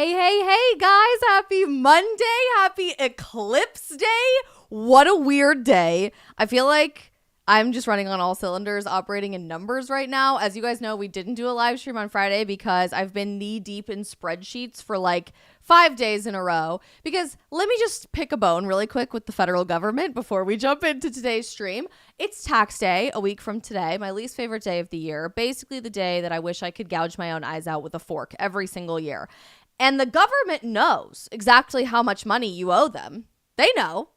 Hey, guys. Happy Monday. Happy Eclipse Day. What a weird day. I feel like I'm just running on all cylinders, operating in numbers right now. As you guys know, we didn't do a live stream on Friday because I've been knee deep in spreadsheets for like 5 days in a row. Because let me just pick a bone really quick with the federal government before we jump into today's stream. It's tax day a week from today, my least favorite day of the year. Basically the day that I wish I could gouge my own eyes out with a fork every single year. And the government knows exactly how much money you owe them. They know.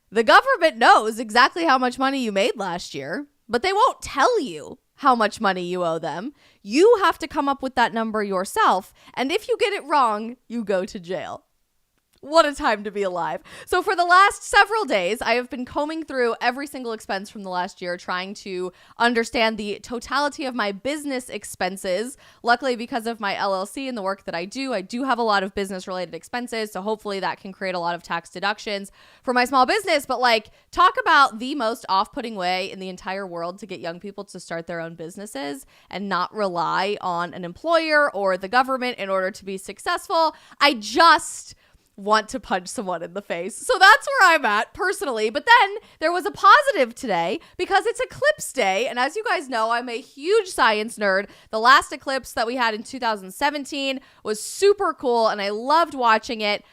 The government knows exactly how much money you made last year, but they won't tell you how much money you owe them. You have to come up with that number yourself, and if you get it wrong, you go to jail. What a time to be alive. So for the last several days, I have been combing through every single expense from the last year, trying to understand the totality of my business expenses. Luckily, because of my LLC and the work that I do have a lot of business related expenses. So hopefully that can create a lot of tax deductions for my small business. But like, talk about the most off-putting way in the entire world to get young people to start their own businesses and not rely on an employer or the government in order to be successful. I just want to punch someone in the face. So that's where I'm at personally. But then there was a positive today because it's Eclipse Day. And as you guys know, I'm a huge science nerd. The last eclipse that we had in 2017 was super cool. And I loved watching it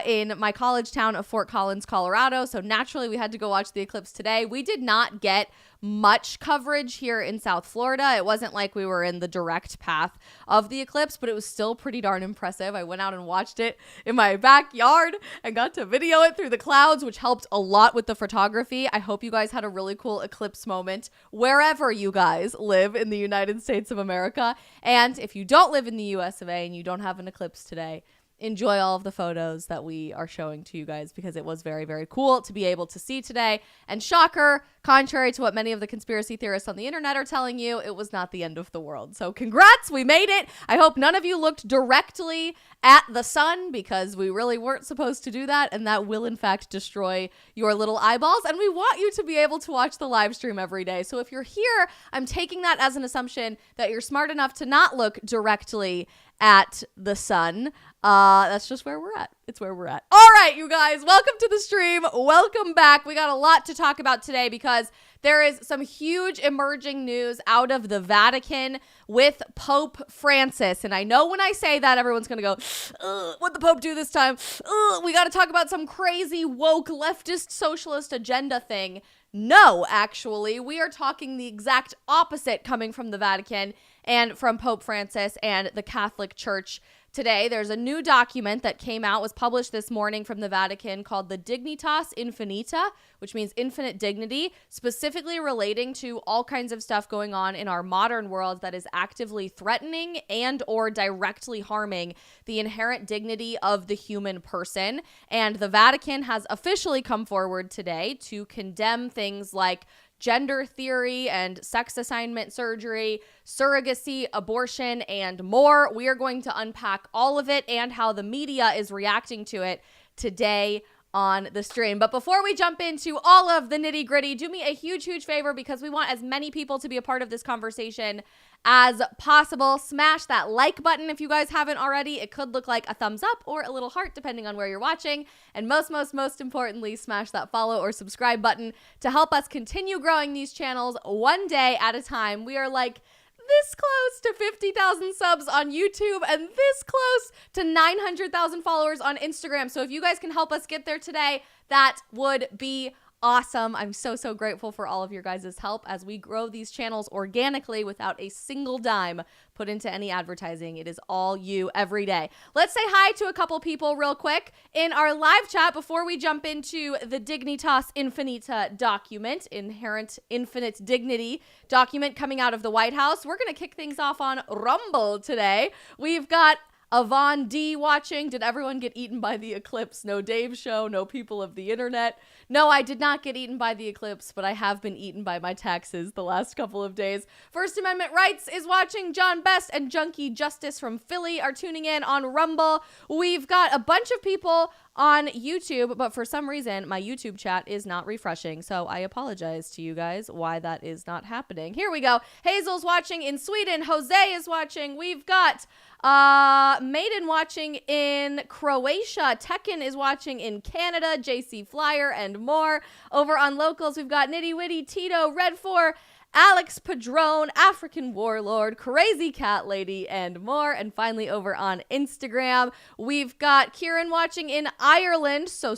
in my college town of Fort Collins, Colorado. So naturally we had to go watch the eclipse today. We did not get much coverage here in South Florida. It wasn't like we were in the direct path of the eclipse, but it was still pretty darn impressive. I went out and watched it in my backyard and got to video it through the clouds, which helped a lot with the photography. I hope you guys had a really cool eclipse moment wherever you guys live in the United States of America. And if you don't live in the US of A and you don't have an eclipse today, enjoy all of the photos that we are showing to you guys because it was very, very cool to be able to see today. And shocker, contrary to what many of the conspiracy theorists on the internet are telling you, it was not the end of the world. So congrats, we made it. I hope none of you looked directly at the sun because we really weren't supposed to do that. And that will in fact destroy your little eyeballs. And we want you to be able to watch the live stream every day. So if you're here, I'm taking that as an assumption that you're smart enough to not look directly at the sun. That's just where we're at. It's where we're at. All right, you guys, welcome to the stream. Welcome back. We got a lot to talk about today because there is some huge emerging news out of the Vatican with Pope Francis. And I know when I say that, everyone's going to go, what'd the Pope do this time? We got to talk about some crazy woke leftist socialist agenda thing. No, actually, we are talking the exact opposite coming from the Vatican and from Pope Francis and the Catholic Church today. There's a new document that came out, was published this morning from the Vatican called the Dignitas Infinita, which means infinite dignity, specifically relating to all kinds of stuff going on in our modern world that is actively threatening and or directly harming the inherent dignity of the human person. And the Vatican has officially come forward today to condemn things like gender theory and sex assignment surgery, surrogacy, abortion, and more. We are going to unpack all of it and how the media is reacting to it today on the stream. But before we jump into all of the nitty gritty, do me a huge, huge favor because we want as many people to be a part of this conversation as possible. Smash that like button if you guys haven't already. It could look like a thumbs up or a little heart depending on where you're watching. And most importantly, smash that follow or subscribe button to help us continue growing these channels one day at a time. We are like this close to 50,000 subs on YouTube and this close to 900,000 followers on Instagram. So if you guys can help us get there today, that would be awesome. I'm so grateful for all of your guys' help as we grow these channels organically without a single dime put into any advertising. It is all you every day. Let's say hi to a couple people real quick in our live chat before we jump into the Dignitas Infinita document, inherent infinite dignity document coming out of the White House. We're going to kick things off on Rumble today. We've got Avon D watching. Did everyone get eaten by the eclipse? No Dave show, no people of the internet. No, I did not get eaten by the eclipse, but I have been eaten by my taxes the last couple of days. First Amendment Rights is watching. John Best and Junkie Justice from Philly are tuning in on Rumble. We've got a bunch of people on YouTube, but for some reason, my YouTube chat is not refreshing, so I apologize to you guys why that is not happening. Here we go. Hazel's watching in Sweden. Jose is watching. We've got Maiden watching in Croatia. Tekken is watching in Canada. JC Flyer and more. Over on locals, we've got Nitty Witty, Tito, Red 4, Alex Padron, African Warlord, Crazy Cat Lady, and more. And finally, over on Instagram, we've got Kieran watching in Ireland. So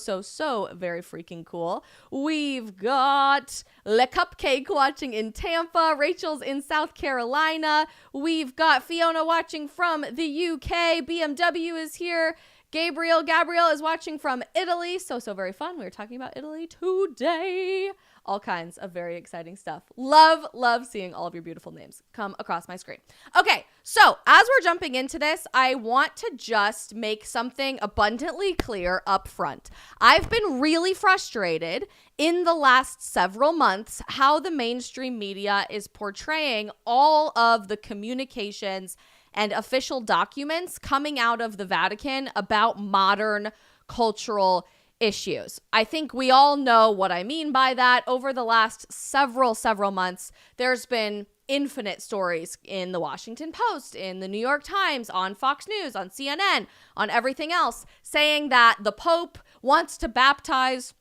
very freaking cool. We've got Le Cupcake watching in Tampa. Rachel's in South Carolina. We've got Fiona watching from the UK. BMW is here. Gabriel is watching from Italy. So very fun. We were talking about Italy today. All kinds of very exciting stuff. Love seeing all of your beautiful names come across my screen. Okay, so as we're jumping into this, I want to just make something abundantly clear up front. I've been really frustrated in the last several months how the mainstream media is portraying all of the communications and official documents coming out of the Vatican about modern cultural issues. I think we all know what I mean by that. Over the last several months, there's been infinite stories in the Washington Post, in the New York Times, on Fox News, on CNN, on everything else, saying that the Pope wants to baptize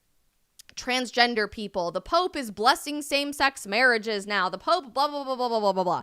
transgender people. The Pope is blessing same-sex marriages now. The Pope blah, blah, blah, blah, blah, blah, blah, blah.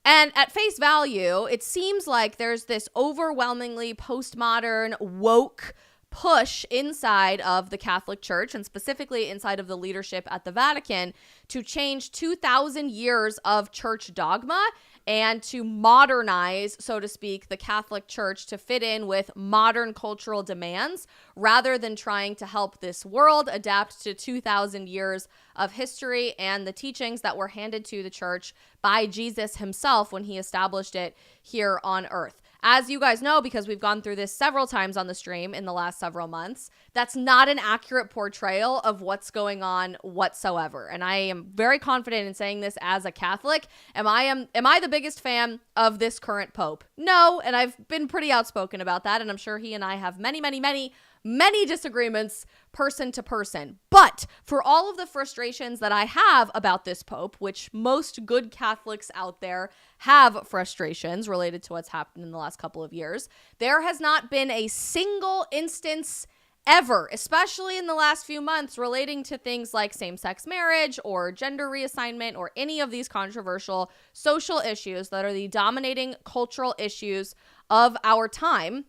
And at face value, it seems like there's this overwhelmingly postmodern, woke push inside of the Catholic Church, and specifically inside of the leadership at the Vatican, to change 2,000 years of church dogma and to modernize, so to speak, the Catholic Church to fit in with modern cultural demands, rather than trying to help this world adapt to 2,000 years of history and the teachings that were handed to the church by Jesus himself when he established it here on earth. As you guys know, because we've gone through this several times on the stream in the last several months, that's not an accurate portrayal of what's going on whatsoever. And I am very confident in saying this as a Catholic. Am I the biggest fan of this current Pope? No, and I've been pretty outspoken about that, and I'm sure he and I have many disagreements person to person. But for all of the frustrations that I have about this Pope, which most good Catholics out there have frustrations related to what's happened in the last couple of years, there has not been a single instance ever, especially in the last few months, relating to things like same-sex marriage or gender reassignment or any of these controversial social issues that are the dominating cultural issues of our time.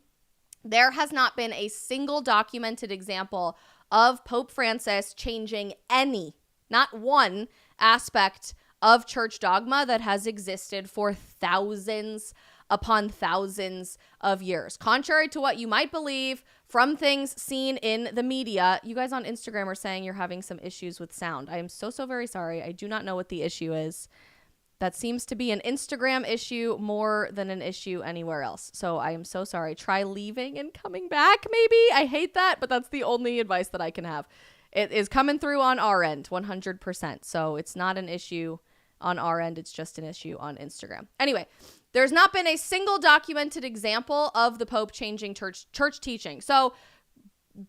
There has not been a single documented example of Pope Francis changing any, not one, aspect of church dogma that has existed for thousands upon thousands of years. Contrary to what you might believe from things seen in the media, you guys on Instagram are saying you're having some issues with sound. I am so very sorry. I do not know what the issue is. That seems to be an Instagram issue more than an issue anywhere else. So I am so sorry. Try leaving and coming back, maybe. I hate that, but that's the only advice that I can have. It is coming through on our end, 100%. So it's not an issue on our end. It's just an issue on Instagram. Anyway, there's not been a single documented example of the Pope changing church teaching. So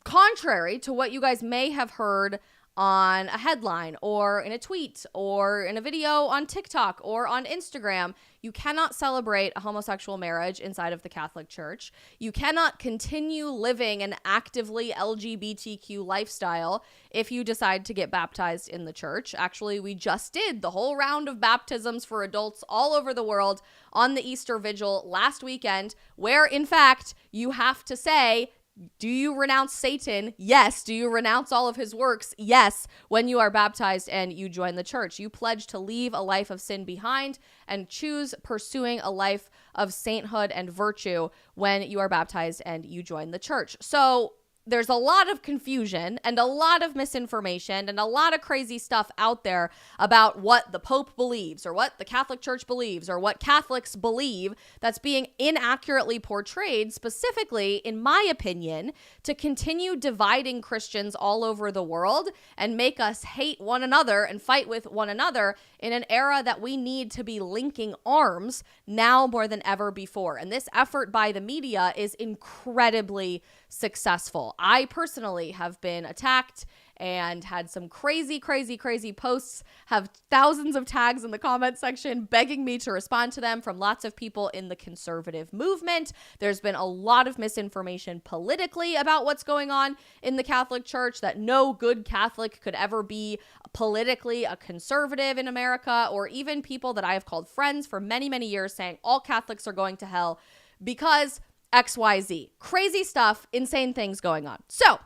contrary to what you guys may have heard on a headline or in a tweet or in a video on TikTok or on Instagram, you cannot celebrate a homosexual marriage inside of the Catholic Church. You cannot continue living an actively LGBTQ lifestyle if you decide to get baptized in the church. Actually, we just did the whole round of baptisms for adults all over the world on the Easter Vigil last weekend, where in fact you have to say, do you renounce Satan? Yes. Do you renounce all of his works? Yes. When you are baptized and you join the church, you pledge to leave a life of sin behind and choose pursuing a life of sainthood and virtue when you are baptized and you join the church. So there's a lot of confusion and a lot of misinformation and a lot of crazy stuff out there about what the Pope believes or what the Catholic Church believes or what Catholics believe that's being inaccurately portrayed, specifically, in my opinion, to continue dividing Christians all over the world and make us hate one another and fight with one another in an era that we need to be linking arms now more than ever before. And this effort by the media is incredibly successful. I personally have been attacked and had some crazy posts, have thousands of tags in the comment section begging me to respond to them from lots of people in the conservative movement. There's been a lot of misinformation politically about what's going on in the Catholic Church, that no good Catholic could ever be politically a conservative in America, or even people that I have called friends for many years saying all Catholics are going to hell because XYZ. Crazy stuff, insane things going on. So,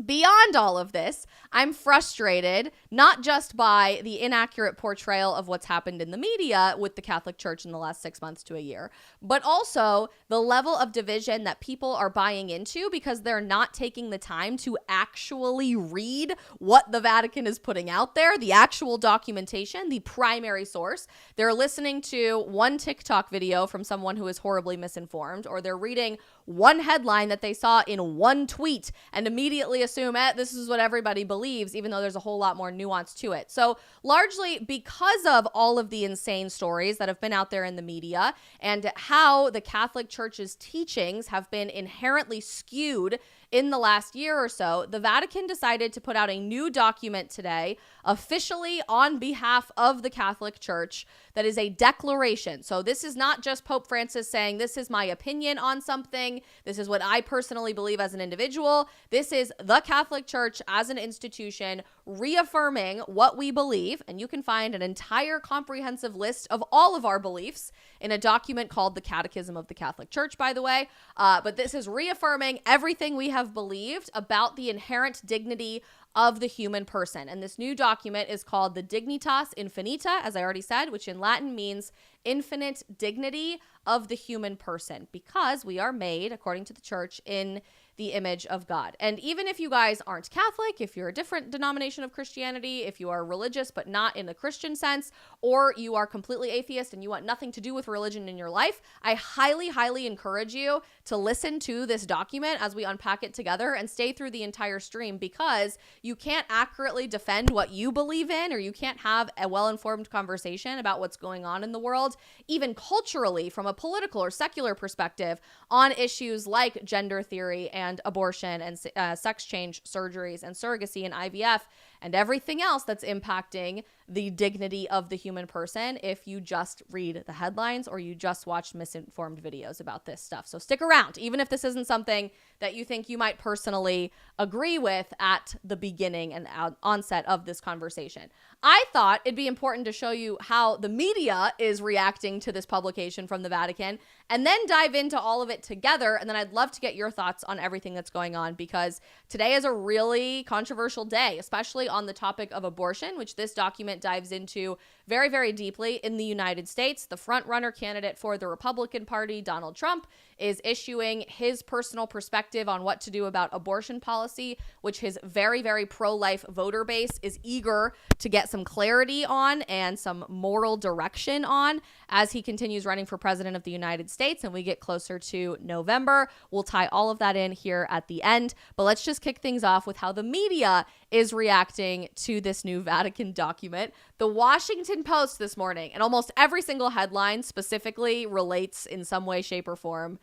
beyond all of this, I'm frustrated not just by the inaccurate portrayal of what's happened in the media with the Catholic Church in the last 6 months to a year, but also the level of division that people are buying into because they're not taking the time to actually read what the Vatican is putting out there, the actual documentation, the primary source. They're listening to one TikTok video from someone who is horribly misinformed, or they're reading one headline that they saw in one tweet and immediately assume, this is what everybody believes, even though there's a whole lot more nuance to it. So largely because of all of the insane stories that have been out there in the media and how the Catholic Church's teachings have been inherently skewed in the last year or so, the Vatican decided to put out a new document today, officially on behalf of the Catholic Church, that is a declaration. So this is not just Pope Francis saying, this is my opinion on something, this is what I personally believe as an individual. This is the Catholic Church as an institution reaffirming what we believe, and you can find an entire comprehensive list of all of our beliefs in a document called the Catechism of the Catholic Church, by the way. But this is reaffirming everything we have believed about the inherent dignity of the human person. And this new document is called the Dignitas Infinita, as I already said, which in Latin means infinite dignity of the human person, because we are made, according to the church, in the image of God. And even if you guys aren't Catholic, if you're a different denomination of Christianity, if you are religious but not in the Christian sense, or you are completely atheist and you want nothing to do with religion in your life, I highly encourage you to listen to this document as we unpack it together and stay through the entire stream, because you can't accurately defend what you believe in, or you can't have a well-informed conversation about what's going on in the world, even culturally, from a political or secular perspective, on issues like gender theory and abortion and sex change surgeries and surrogacy and IVF and everything else that's impacting the dignity of the human person, if you just read the headlines or you just watch misinformed videos about this stuff. So stick around, even if this isn't something that you think you might personally agree with at the beginning and onset of this conversation. I thought it'd be important to show you how the media is reacting to this publication from the Vatican, and then dive into all of it together. And then I'd love to get your thoughts on everything that's going on, because today is a really controversial day, especially on the topic of abortion, which this document dives into very deeply in the United States. The front-runner candidate for the Republican Party, Donald Trump, is issuing his personal perspective on what to do about abortion policy, which his very pro-life voter base is eager to get some clarity on and some moral direction on as he continues running for president of the United States and we get closer to November. We'll tie all of that in here at the end, but let's just kick things off with how the media is reacting to this new Vatican document. The Washington Post this morning, and almost every single headline specifically relates in some way, shape, or form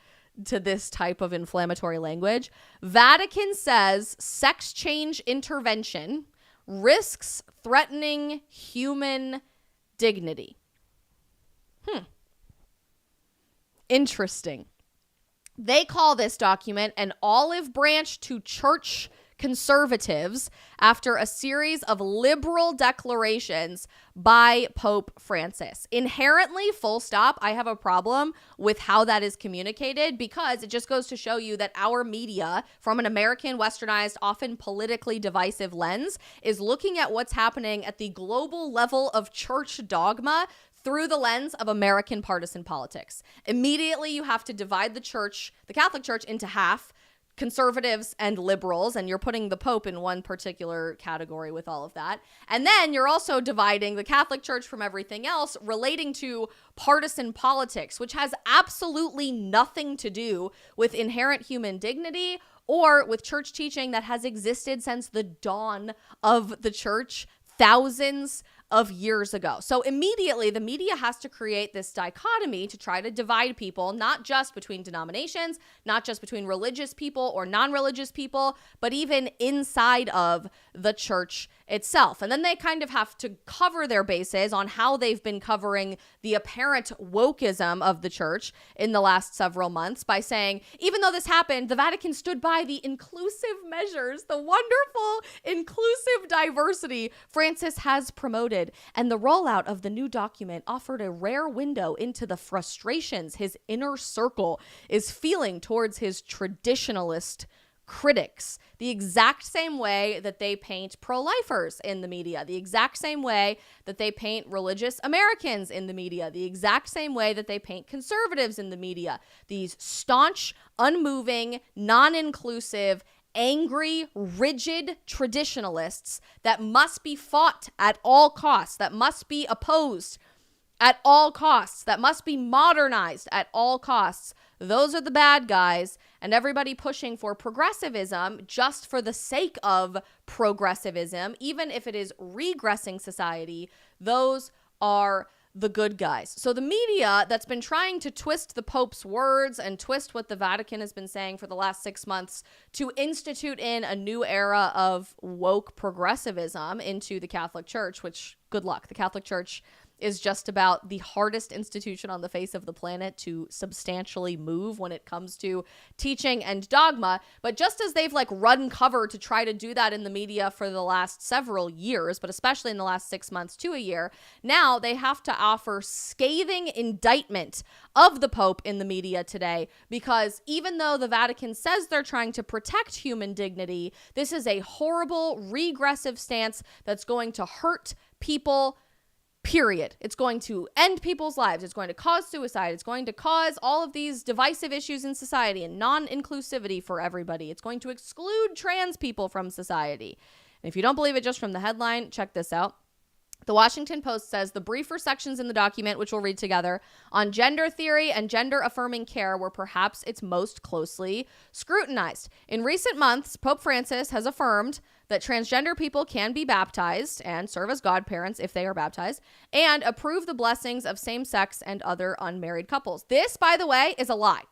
to this type of inflammatory language. Vatican says sex change intervention risks threatening human dignity. Interesting. They call this document an olive branch to church conservatives after a series of liberal declarations by Pope Francis. Inherently, full stop, I have a problem with how that is communicated, because it just goes to show you that our media, from an American, westernized, often politically divisive lens, is looking at what's happening at the global level of church dogma through the lens of American partisan politics. Immediately, you have to divide the church, the Catholic Church, into half, conservatives and liberals, and you're putting the Pope in one particular category with all of that. And then you're also dividing the Catholic Church from everything else relating to partisan politics, which has absolutely nothing to do with inherent human dignity or with church teaching that has existed since the dawn of the church thousands of years ago. So immediately the media has to create this dichotomy to try to divide people, not just between denominations, not just between religious people or non-religious people, but even inside of the church itself. And then they kind of have to cover their bases on how they've been covering the apparent wokeism of the church in the last several months by saying, even though this happened, the Vatican stood by the inclusive measures, the wonderful inclusive diversity Francis has promoted. And the rollout of the new document offered a rare window into the frustrations his inner circle is feeling towards his traditionalist critics, the exact same way that they paint pro-lifers in the media, the exact same way that they paint religious Americans in the media, the exact same way that they paint conservatives in the media. These staunch, unmoving, non-inclusive, angry, rigid traditionalists that must be fought at all costs, that must be opposed at all costs, that must be modernized at all costs. Those are the bad guys, and everybody pushing for progressivism just for the sake of progressivism, even if it is regressing society, those are the good guys. So the media that's been trying to twist the Pope's words and twist what the Vatican has been saying for the last 6 months to institute in a new era of woke progressivism into the Catholic Church, which, good luck. The Catholic Church is just about the hardest institution on the face of the planet to substantially move when it comes to teaching and dogma. But just as they've run cover to try to do that in the media for the last several years, but especially in the last 6 months to a year, now they have to offer scathing indictment of the Pope in the media today, because even though the Vatican says they're trying to protect human dignity, this is a horrible regressive stance that's going to hurt people, period. It's going to end people's lives. It's going to cause suicide. It's going to cause all of these divisive issues in society and non-inclusivity for everybody. It's going to exclude trans people from society. And if you don't believe it just from the headline, check this out. The Washington Post says the briefer sections in the document, which we'll read together, on gender theory and gender-affirming care were perhaps its most closely scrutinized. In recent months, Pope Francis has affirmed that transgender people can be baptized and serve as godparents if they are baptized, and approve the blessings of same-sex and other unmarried couples. This, by the way, is a lie.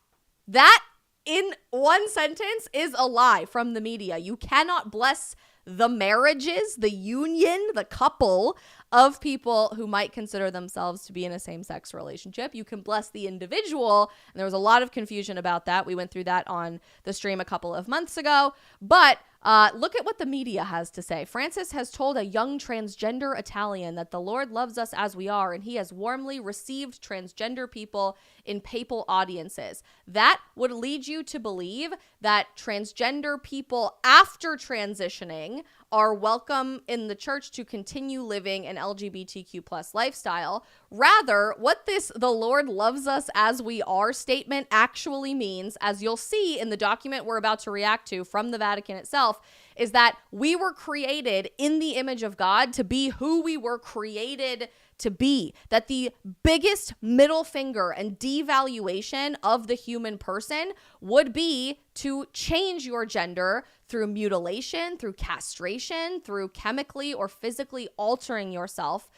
That, in one sentence, is a lie from the media. You cannot bless the marriages, the union, the couple of people who might consider themselves to be in a same-sex relationship. You can bless the individual, and there was a lot of confusion about that. We went through that on the stream a couple of months ago, but look at what the media has to say. Francis has told a young transgender Italian that the Lord loves us as we are, and he has warmly received transgender people in papal audiences. That would lead you to believe that transgender people after transitioning are welcome in the church to continue living an LGBTQ plus lifestyle. Rather, what this "the Lord loves us as we are" statement actually means, as you'll see in the document we're about to react to from the Vatican itself, is that we were created in the image of God to be who we were created to be. That the biggest middle finger and devaluation of the human person would be to change your gender through mutilation, through castration, through chemically or physically altering yourself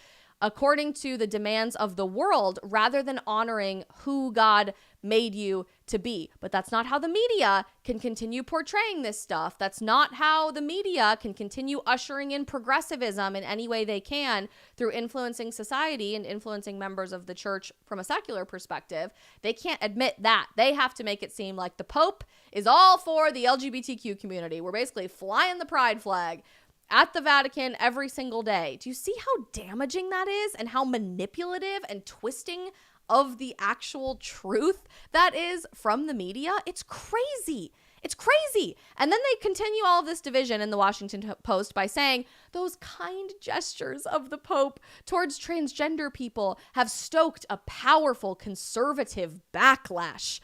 according to the demands of the world, rather than honoring who God made you to be. But that's not how the media can continue portraying this stuff. That's not how the media can continue ushering in progressivism in any way they can through influencing society and influencing members of the church from a secular perspective. They can't admit that. They have to make it seem like the Pope is all for the LGBTQ community. We're basically flying the pride flag at the Vatican every single day. Do you see how damaging that is, and how manipulative and twisting of the actual truth that is from the media? It's crazy. It's crazy. And then they continue all of this division in the Washington Post by saying those kind gestures of the Pope towards transgender people have stoked a powerful conservative backlash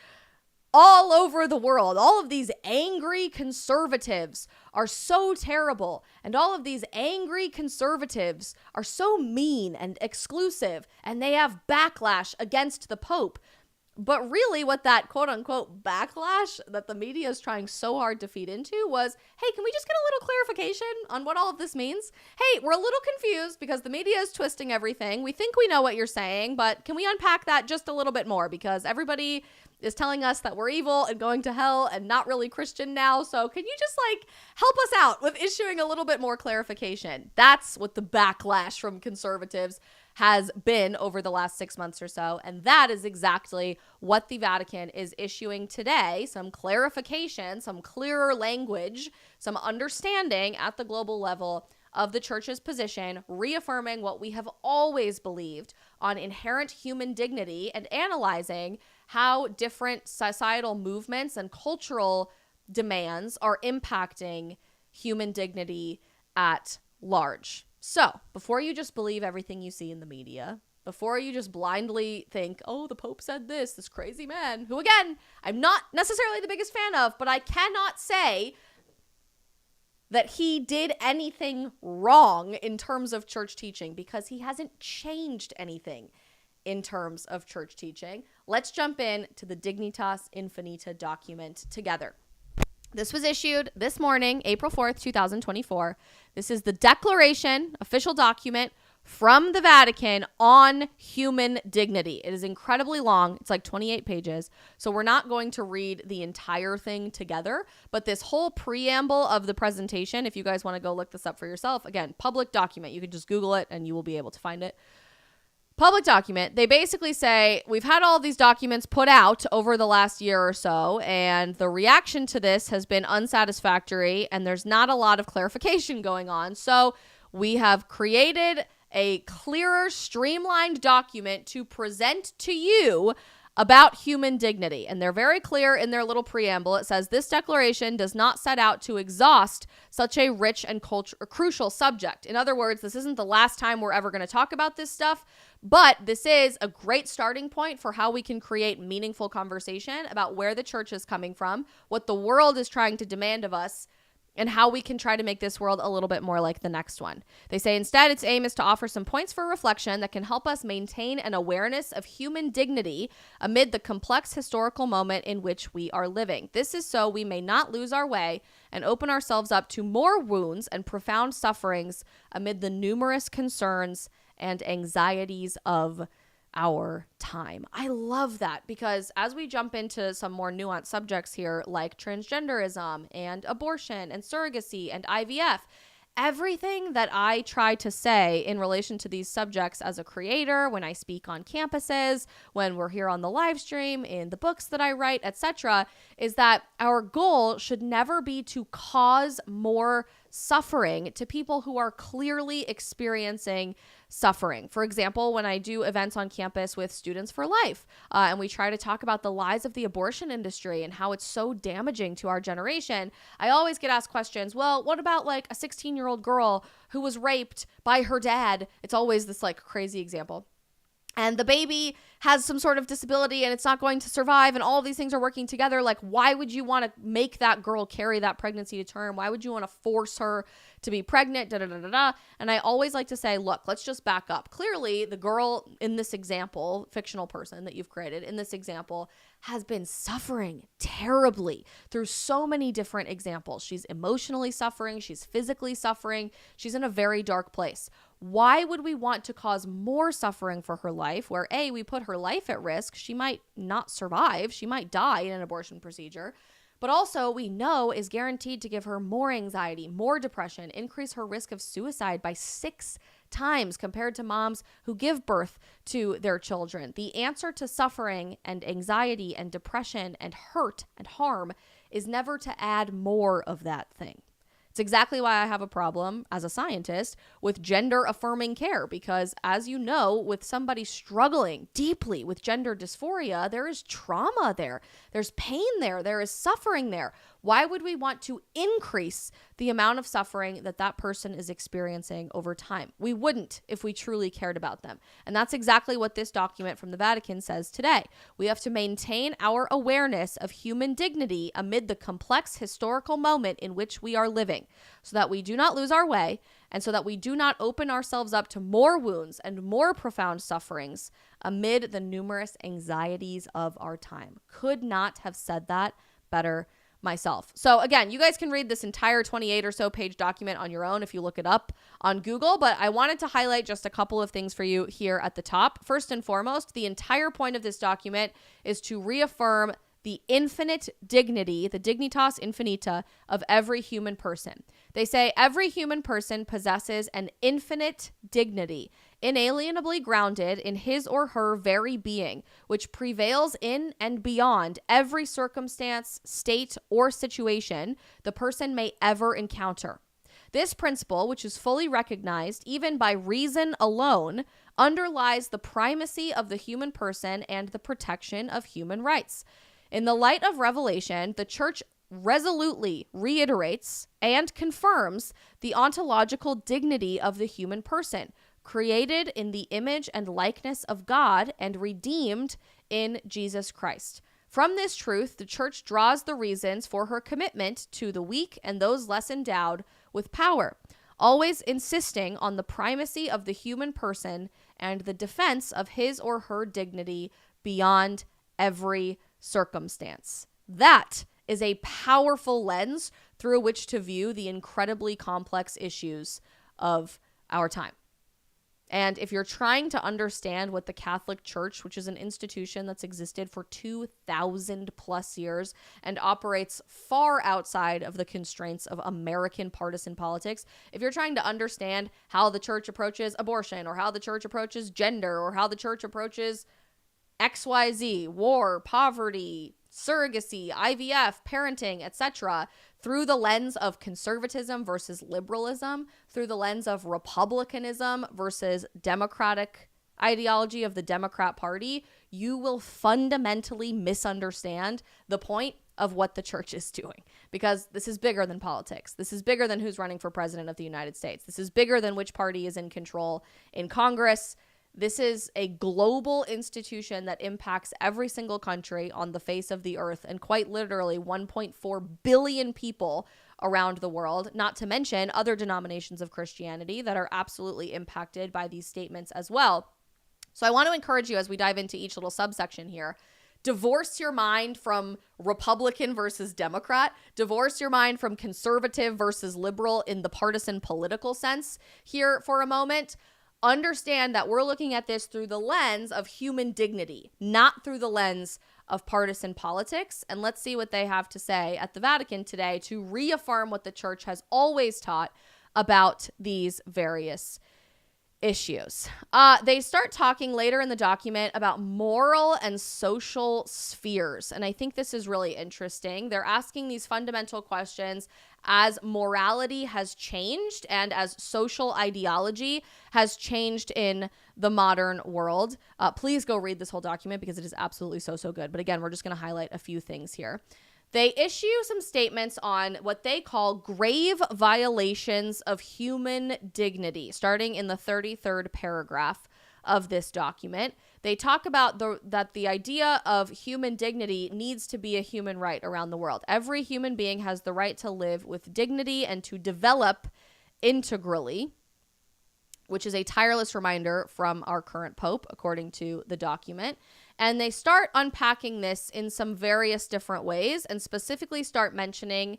all over the world. All of these angry conservatives are so terrible, and all of these angry conservatives are so mean and exclusive, and they have backlash against the Pope. But really what that quote unquote backlash that the media is trying so hard to feed into was, hey, can we just get a little clarification on what all of this means? Hey, we're a little confused because the media is twisting everything. We think we know what you're saying, but can we unpack that just a little bit more? Because everybody is telling us that we're evil and going to hell and not really Christian now. So can you just help us out with issuing a little bit more clarification? That's what the backlash from conservatives has been over the last 6 months or so. And that is exactly what the Vatican is issuing today. Some clarification, some clearer language, some understanding at the global level of the church's position, reaffirming what we have always believed on inherent human dignity and analyzing how different societal movements and cultural demands are impacting human dignity at large. So, before you just believe everything you see in the media, before you just blindly think, oh, the Pope said this crazy man, who again, I'm not necessarily the biggest fan of, but I cannot say that he did anything wrong in terms of church teaching because he hasn't changed anything in terms of church teaching. Let's jump in to the Dignitas Infinita document together. This was issued this morning, April 4th, 2024. This is the declaration, official document from the Vatican on human dignity. It is incredibly long. It's 28 pages. So we're not going to read the entire thing together, but this whole preamble of the presentation, if you guys want to go look this up for yourself, again, public document. You can just Google it and you will be able to find it. Public document. They basically say, we've had all these documents put out over the last year or so, and the reaction to this has been unsatisfactory, and there's not a lot of clarification going on. So we have created a clearer, streamlined document to present to you about human dignity. And they're very clear in their little preamble. It says, this declaration does not set out to exhaust such a rich and crucial subject. In other words, this isn't the last time we're ever going to talk about this stuff, but this is a great starting point for how we can create meaningful conversation about where the church is coming from, what the world is trying to demand of us, and how we can try to make this world a little bit more like the next one. They say instead its aim is to offer some points for reflection that can help us maintain an awareness of human dignity amid the complex historical moment in which we are living. This is so we may not lose our way and open ourselves up to more wounds and profound sufferings amid the numerous concerns and anxieties of our time. I love that because as we jump into some more nuanced subjects here like transgenderism and abortion and surrogacy and IVF, everything that I try to say in relation to these subjects as a creator, when I speak on campuses, when we're here on the live stream, in the books that I write, etc., is that our goal should never be to cause more suffering to people who are clearly experiencing suffering. For example, when I do events on campus with Students for Life, and we try to talk about the lies of the abortion industry and how it's so damaging to our generation, I always get asked questions, well, what about a 16-year-old girl who was raped by her dad? It's always this crazy example. And the baby has some sort of disability and it's not going to survive and all of these things are working together. Why would you want to make that girl carry that pregnancy to term? Why would you want to force her to be pregnant? And I always like to say, look, let's just back up. Clearly, the girl in this example, fictional person that you've created in this example, has been suffering terribly through so many different examples. She's emotionally suffering. She's physically suffering. She's in a very dark place. Why would we want to cause more suffering for her life where A, we put her life at risk? She might not survive. She might die in an abortion procedure. But also we know is guaranteed to give her more anxiety, more depression, increase her risk of suicide by 6 times compared to moms who give birth to their children. The answer to suffering and anxiety and depression and hurt and harm is never to add more of that thing. It's exactly why I have a problem as a scientist with gender affirming care, because as you know, with somebody struggling deeply with gender dysphoria, there is trauma there. There's pain there. There is suffering there. Why would we want to increase the amount of suffering that that person is experiencing over time? We wouldn't if we truly cared about them. And that's exactly what this document from the Vatican says today. We have to maintain our awareness of human dignity amid the complex historical moment in which we are living so that we do not lose our way and so that we do not open ourselves up to more wounds and more profound sufferings amid the numerous anxieties of our time. Could not have said that better myself. So again, you guys can read this entire 28 or so page document on your own if you look it up on Google, but I wanted to highlight just a couple of things for you here at the top. First and foremost, the entire point of this document is to reaffirm the infinite dignity, the Dignitas Infinita of every human person. They say every human person possesses an infinite dignity, inalienably grounded in his or her very being, which prevails in and beyond every circumstance, state, or situation the person may ever encounter. This principle, which is fully recognized even by reason alone, underlies the primacy of the human person and the protection of human rights. In the light of Revelation, the Church resolutely reiterates and confirms the ontological dignity of the human person, created in the image and likeness of God and redeemed in Jesus Christ. From this truth, the Church draws the reasons for her commitment to the weak and those less endowed with power, always insisting on the primacy of the human person and the defense of his or her dignity beyond every circumstance. That is a powerful lens through which to view the incredibly complex issues of our time. And if you're trying to understand what the Catholic Church, which is an institution that's existed for 2,000 plus years and operates far outside of the constraints of American partisan politics, if you're trying to understand how the church approaches abortion or how the church approaches gender or how the church approaches XYZ, war, poverty, surrogacy, IVF, parenting, etc., through the lens of conservatism versus liberalism, through the lens of republicanism versus democratic ideology of the Democrat Party, you will fundamentally misunderstand the point of what the church is doing, because this is bigger than politics. This is bigger than who's running for president of the United States. This is bigger than which party is in control in Congress. This is a global institution that impacts every single country on the face of the earth, and quite literally 1.4 billion people around the world, not to mention other denominations of Christianity that are absolutely impacted by these statements as well. So I want to encourage you, as we dive into each little subsection here, divorce your mind from Republican versus Democrat. Divorce your mind from conservative versus liberal in the partisan political sense here for a moment. Understand that we're looking at this through the lens of human dignity, not through the lens of partisan politics. And let's see what they have to say at the Vatican today to reaffirm what the church has always taught about these various issues. They start talking later in the document about moral and social spheres. And I think this is really interesting. They're asking these fundamental questions as morality has changed and as social ideology has changed in the modern world. Please go read this whole document because it is absolutely so good. But again, we're just going to highlight a few things here. They issue some statements on what they call grave violations of human dignity, starting in the 33rd paragraph of this document. They talk about that the idea of human dignity needs to be a human right around the world. Every human being has the right to live with dignity and to develop integrally, which is a tireless reminder from our current Pope, according to the document. And they start unpacking this in some various different ways and specifically start mentioning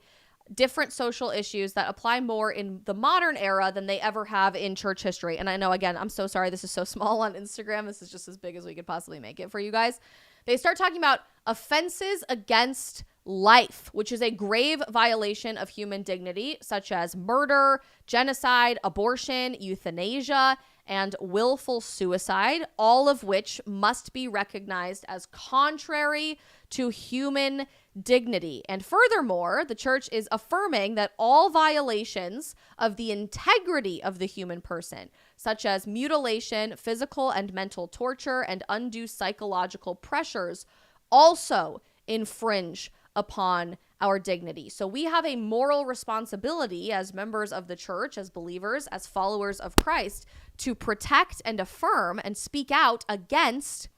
different social issues that apply more in the modern era than they ever have in church history. And I know, again, I'm so sorry this is so small on Instagram. This is just as big as we could possibly make it for you guys. They start talking about offenses against life, which is a grave violation of human dignity, such as murder, genocide, abortion, euthanasia, and willful suicide, all of which must be recognized as contrary to human dignity. And furthermore, the church is affirming that all violations of the integrity of the human person, such as mutilation, physical and mental torture, and undue psychological pressures, also infringe upon our dignity. So we have a moral responsibility as members of the church, as believers, as followers of Christ, to protect and affirm and speak out against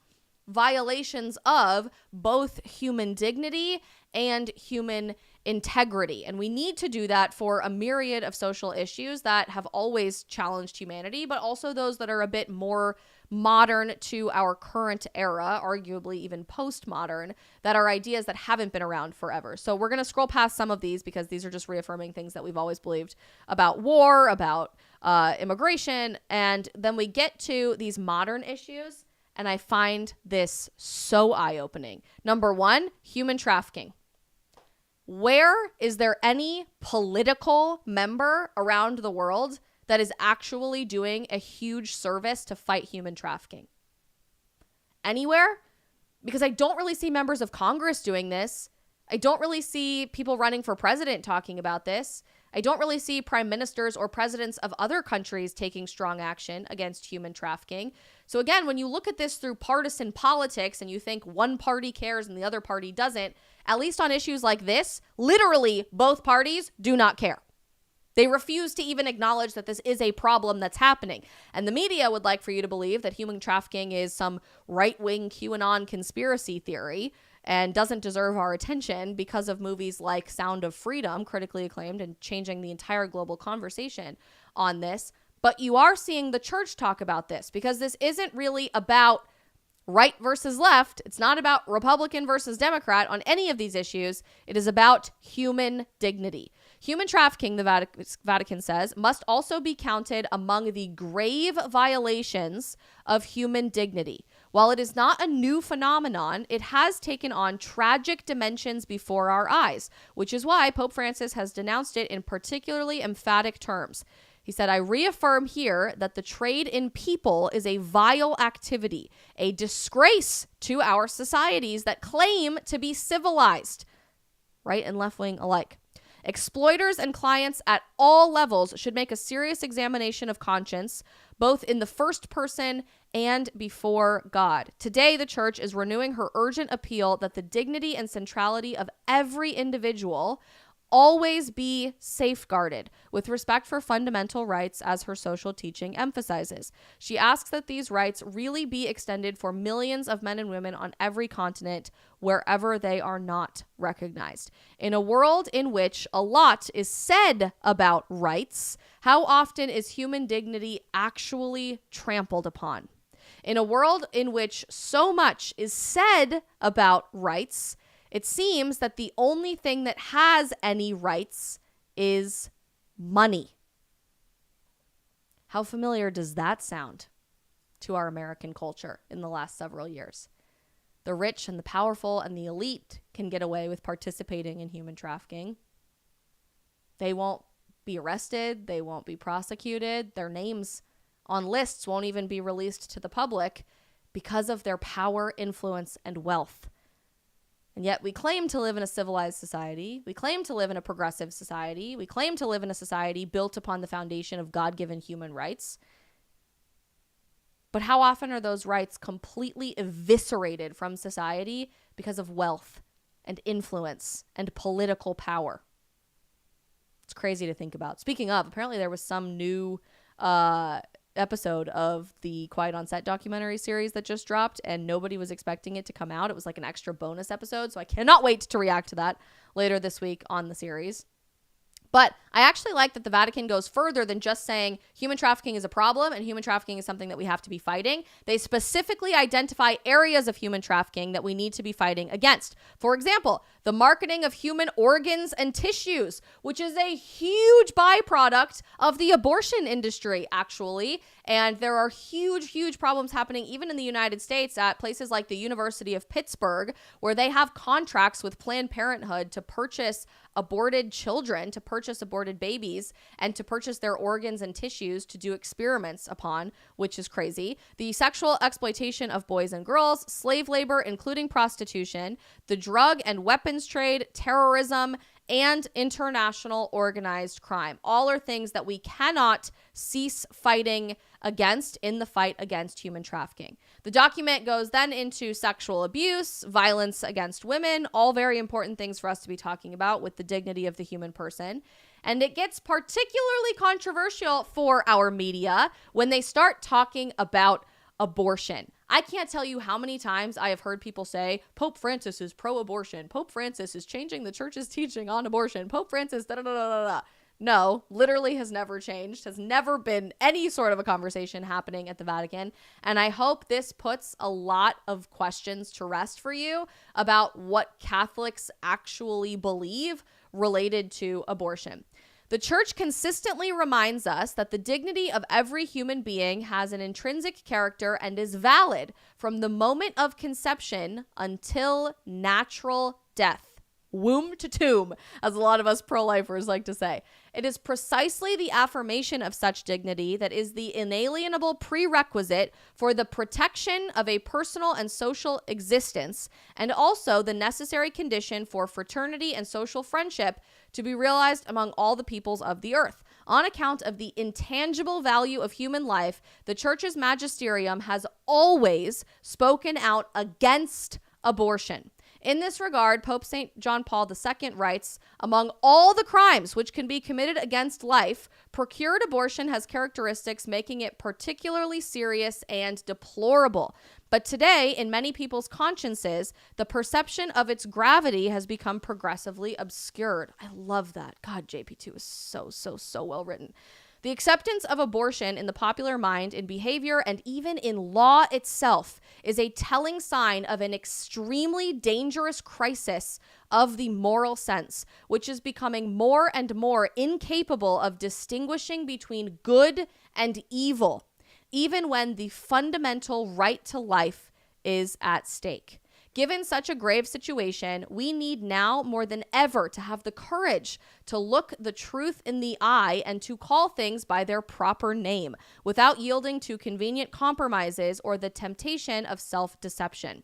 violations of both human dignity and human integrity. And we need to do that for a myriad of social issues that have always challenged humanity, but also those that are a bit more modern to our current era, arguably even postmodern, that are ideas that haven't been around forever. So we're going to scroll past some of these because these are just reaffirming things that we've always believed about war, about immigration. And then we get to these modern issues, and I find this so eye-opening. Number one, human trafficking. Where is there any political member around the world that is actually doing a huge service to fight human trafficking? Anywhere? Because I don't really see members of Congress doing this. I don't really see people running for president talking about this. I don't really see prime ministers or presidents of other countries taking strong action against human trafficking. So again, when you look at this through partisan politics and you think one party cares and the other party doesn't, at least on issues like this, literally both parties do not care. They refuse to even acknowledge that this is a problem that's happening. And the media would like for you to believe that human trafficking is some right-wing QAnon conspiracy theory and doesn't deserve our attention because of movies like Sound of Freedom, critically acclaimed and changing the entire global conversation on this. But you are seeing the church talk about this because this isn't really about right versus left. It's not about Republican versus Democrat on any of these issues. It is about human dignity. Human trafficking, the Vatican says, must also be counted among the grave violations of human dignity. While it is not a new phenomenon, it has taken on tragic dimensions before our eyes, which is why Pope Francis has denounced it in particularly emphatic terms. He said, I reaffirm here that the trade in people is a vile activity, a disgrace to our societies that claim to be civilized, right and left wing alike. Exploiters and clients at all levels should make a serious examination of conscience, both in the first person and before God. Today, the church is renewing her urgent appeal that the dignity and centrality of every individual always be safeguarded with respect for fundamental rights, as her social teaching emphasizes. She asks that these rights really be extended for millions of men and women on every continent, wherever they are not recognized. In a world in which a lot is said about rights, how often is human dignity actually trampled upon? In a world in which so much is said about rights, it seems that the only thing that has any rights is money. How familiar does that sound to our American culture in the last several years? The rich and the powerful and the elite can get away with participating in human trafficking. They won't be arrested. They won't be prosecuted. Their names on lists won't even be released to the public because of their power, influence, and wealth. And yet we claim to live in a civilized society. We claim to live in a progressive society. We claim to live in a society built upon the foundation of God-given human rights. But how often are those rights completely eviscerated from society because of wealth and influence and political power? It's crazy to think about. Speaking of, apparently there was some new episode of the Quiet on Set documentary series that just dropped, and nobody was expecting it to come out. It was like an extra bonus episode, so I cannot wait to react to that later this week on the series. But I actually like that the Vatican goes further than just saying human trafficking is a problem and human trafficking is something that we have to be fighting. They specifically identify areas of human trafficking that we need to be fighting against. For example, the marketing of human organs and tissues, which is a huge byproduct of the abortion industry, actually. And there are huge problems happening even in the United States at places like the University of Pittsburgh, where they have contracts with Planned Parenthood to purchase aborted children, to purchase aborted babies, and to purchase their organs and tissues to do experiments upon, which is crazy. The sexual exploitation of boys and girls, slave labor, including prostitution, the drug and weapons trade, terrorism, and international organized crime. All are things that we cannot cease fighting against in the fight against human trafficking. The document goes then into sexual abuse, violence against women, all very important things for us to be talking about with the dignity of the human person. And it gets particularly controversial for our media when they start talking about abortion. I can't tell you how many times I have heard people say, Pope Francis is pro-abortion. Pope Francis is changing the church's teaching on abortion. Pope Francis, da-da-da-da-da. No, literally has never changed, has never been any sort of a conversation happening at the Vatican. And I hope this puts a lot of questions to rest for you about what Catholics actually believe related to abortion. The church consistently reminds us that the dignity of every human being has an intrinsic character and is valid from the moment of conception until natural death. Womb to tomb, as a lot of us pro-lifers like to say. It is precisely the affirmation of such dignity that is the inalienable prerequisite for the protection of a personal and social existence, and also the necessary condition for fraternity and social friendship to be realized among all the peoples of the earth. On account of the intangible value of human life, the Church's magisterium has always spoken out against abortion. In this regard, Pope St. John Paul II writes, among all the crimes which can be committed against life, procured abortion has characteristics making it particularly serious and deplorable. But today, in many people's consciences, the perception of its gravity has become progressively obscured. I love that. God, JP2 is so well written. The acceptance of abortion in the popular mind, in behavior, and even in law itself is a telling sign of an extremely dangerous crisis of the moral sense, which is becoming more and more incapable of distinguishing between good and evil, even when the fundamental right to life is at stake. Given such a grave situation, we need now more than ever to have the courage to look the truth in the eye and to call things by their proper name without yielding to convenient compromises or the temptation of self-deception.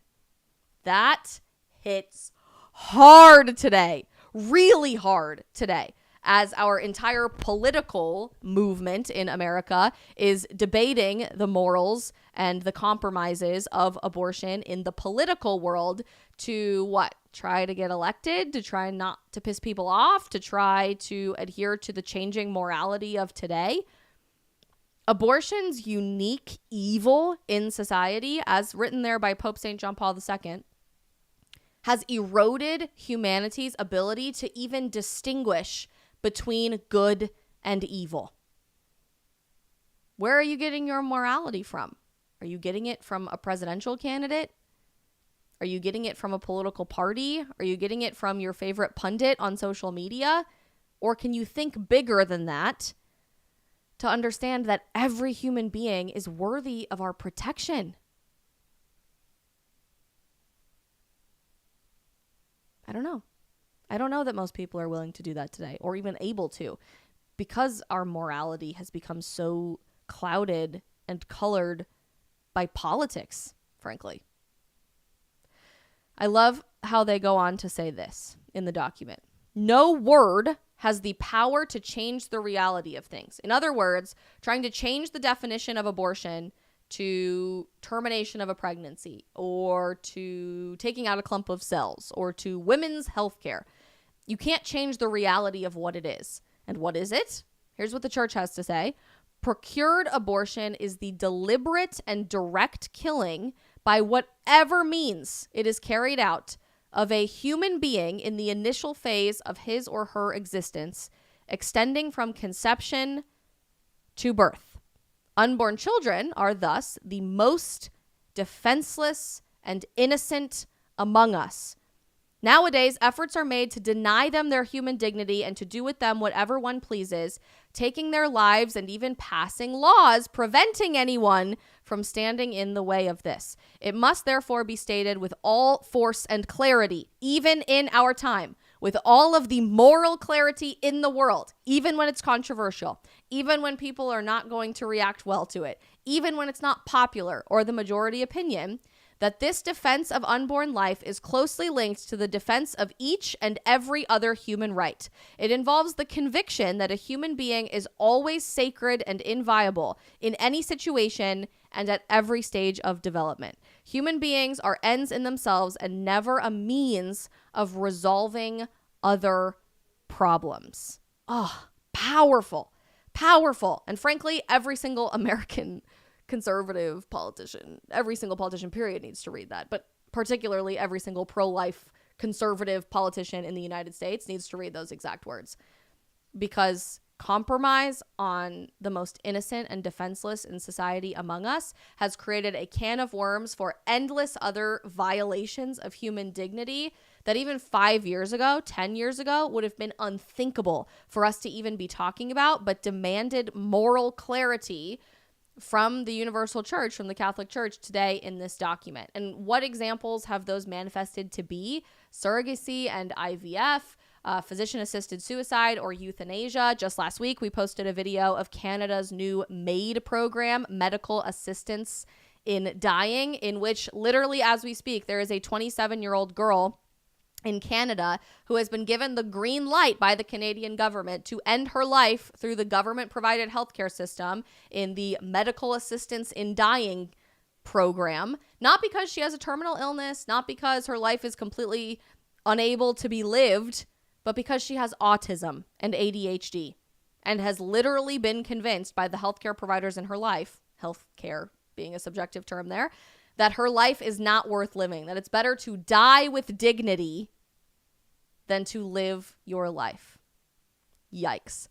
That hits hard today, really hard today, as our entire political movement in America is debating the morals and the compromises of abortion in the political world to what? Try to get elected, to try not to piss people off, to try to adhere to the changing morality of today. Abortion's unique evil in society, as written there by Pope St. John Paul II, has eroded humanity's ability to even distinguish between good and evil. Where are you getting your morality from? Are you getting it from a presidential candidate? Are you getting it from a political party? Are you getting it from your favorite pundit on social media? Or can you think bigger than that to understand that every human being is worthy of our protection? I don't know. I don't know that most people are willing to do that today or even able to, because our morality has become so clouded and colored by politics, frankly. I love how they go on to say this in the document. No word has the power to change the reality of things. In other words, trying to change the definition of abortion to termination of a pregnancy or to taking out a clump of cells or to women's health care. You can't change the reality of what it is. And what is it? Here's what the church has to say. Procured abortion is the deliberate and direct killing by whatever means it is carried out of a human being in the initial phase of his or her existence, extending from conception to birth. Unborn children are thus the most defenseless and innocent among us. Nowadays, efforts are made to deny them their human dignity and to do with them whatever one pleases, taking their lives and even passing laws preventing anyone from standing in the way of this. It must therefore be stated with all force and clarity, even in our time, with all of the moral clarity in the world, even when it's controversial, even when people are not going to react well to it, even when it's not popular or the majority opinion, that this defense of unborn life is closely linked to the defense of each and every other human right. It involves the conviction that a human being is always sacred and inviolable in any situation and at every stage of development. Human beings are ends in themselves and never a means of resolving other problems. Oh, powerful, powerful. And frankly, every single American conservative politician, every single politician, period, needs to read that. But particularly every single pro-life conservative politician in the United States needs to read those exact words. Because compromise on the most innocent and defenseless in society among us has created a can of worms for endless other violations of human dignity that even 5 years ago, 10 years ago, would have been unthinkable for us to even be talking about, but demanded moral clarity from the Universal Church, from the Catholic Church today in this document. And what examples have those manifested to be? Surrogacy and IVF, physician-assisted suicide, or euthanasia. Just last week, we posted a video of Canada's new MAID program, Medical Assistance in Dying, in which literally as we speak, there is a 27-year-old girl in Canada who has been given the green light by the Canadian government to end her life through the government-provided healthcare system in the Medical Assistance in Dying program, not because she has a terminal illness, not because her life is completely unable to be lived, but because she has autism and ADHD and has literally been convinced by the healthcare providers in her life, healthcare being a subjective term there, that her life is not worth living, that it's better to die with dignity than to live your life. Yikes.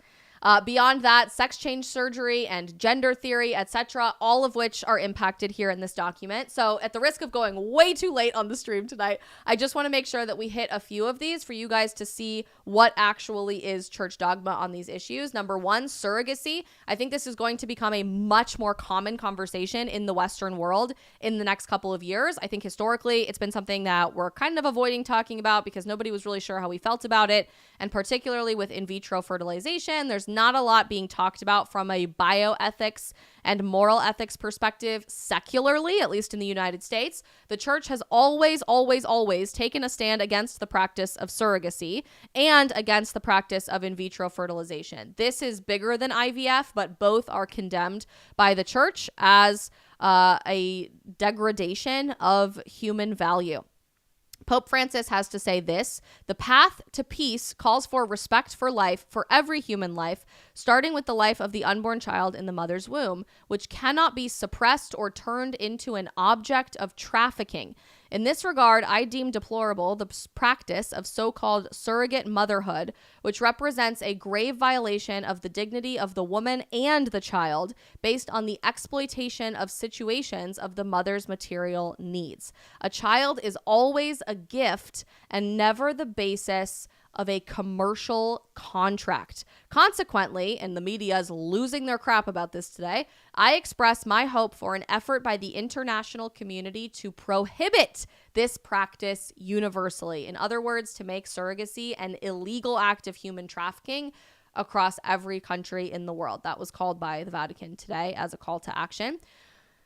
Beyond that, sex change surgery and gender theory, etc., all of which are impacted here in this document. So at the risk of going way too late on the stream tonight, I just want to make sure that we hit a few of these for you guys to see what actually is church dogma on these issues. Number one, surrogacy. I think this is going to become a much more common conversation in the Western world in the next couple of years. I think historically it's been something that we're kind of avoiding talking about because nobody was really sure how we felt about it. And particularly with in vitro fertilization, there's not a lot being talked about from a bioethics and moral ethics perspective secularly, at least in the United States. The church has always taken a stand against the practice of surrogacy and against the practice of in vitro fertilization. This is bigger than IVF, but both are condemned by the church as a degradation of human value. Pope Francis has to say this: the path to peace calls for respect for life, for every human life, starting with the life of the unborn child in the mother's womb, which cannot be suppressed or turned into an object of trafficking. In this regard, I deem deplorable the practice of so-called surrogate motherhood, which represents a grave violation of the dignity of the woman and the child based on the exploitation of situations of the mother's material needs. A child is always a gift and never the basis of a commercial contract. Consequently, and the media is losing their crap about this today, I express my hope for an effort by the international community to prohibit this practice universally. In other words, to make surrogacy an illegal act of human trafficking across every country in the world. That was called by the Vatican today as a call to action.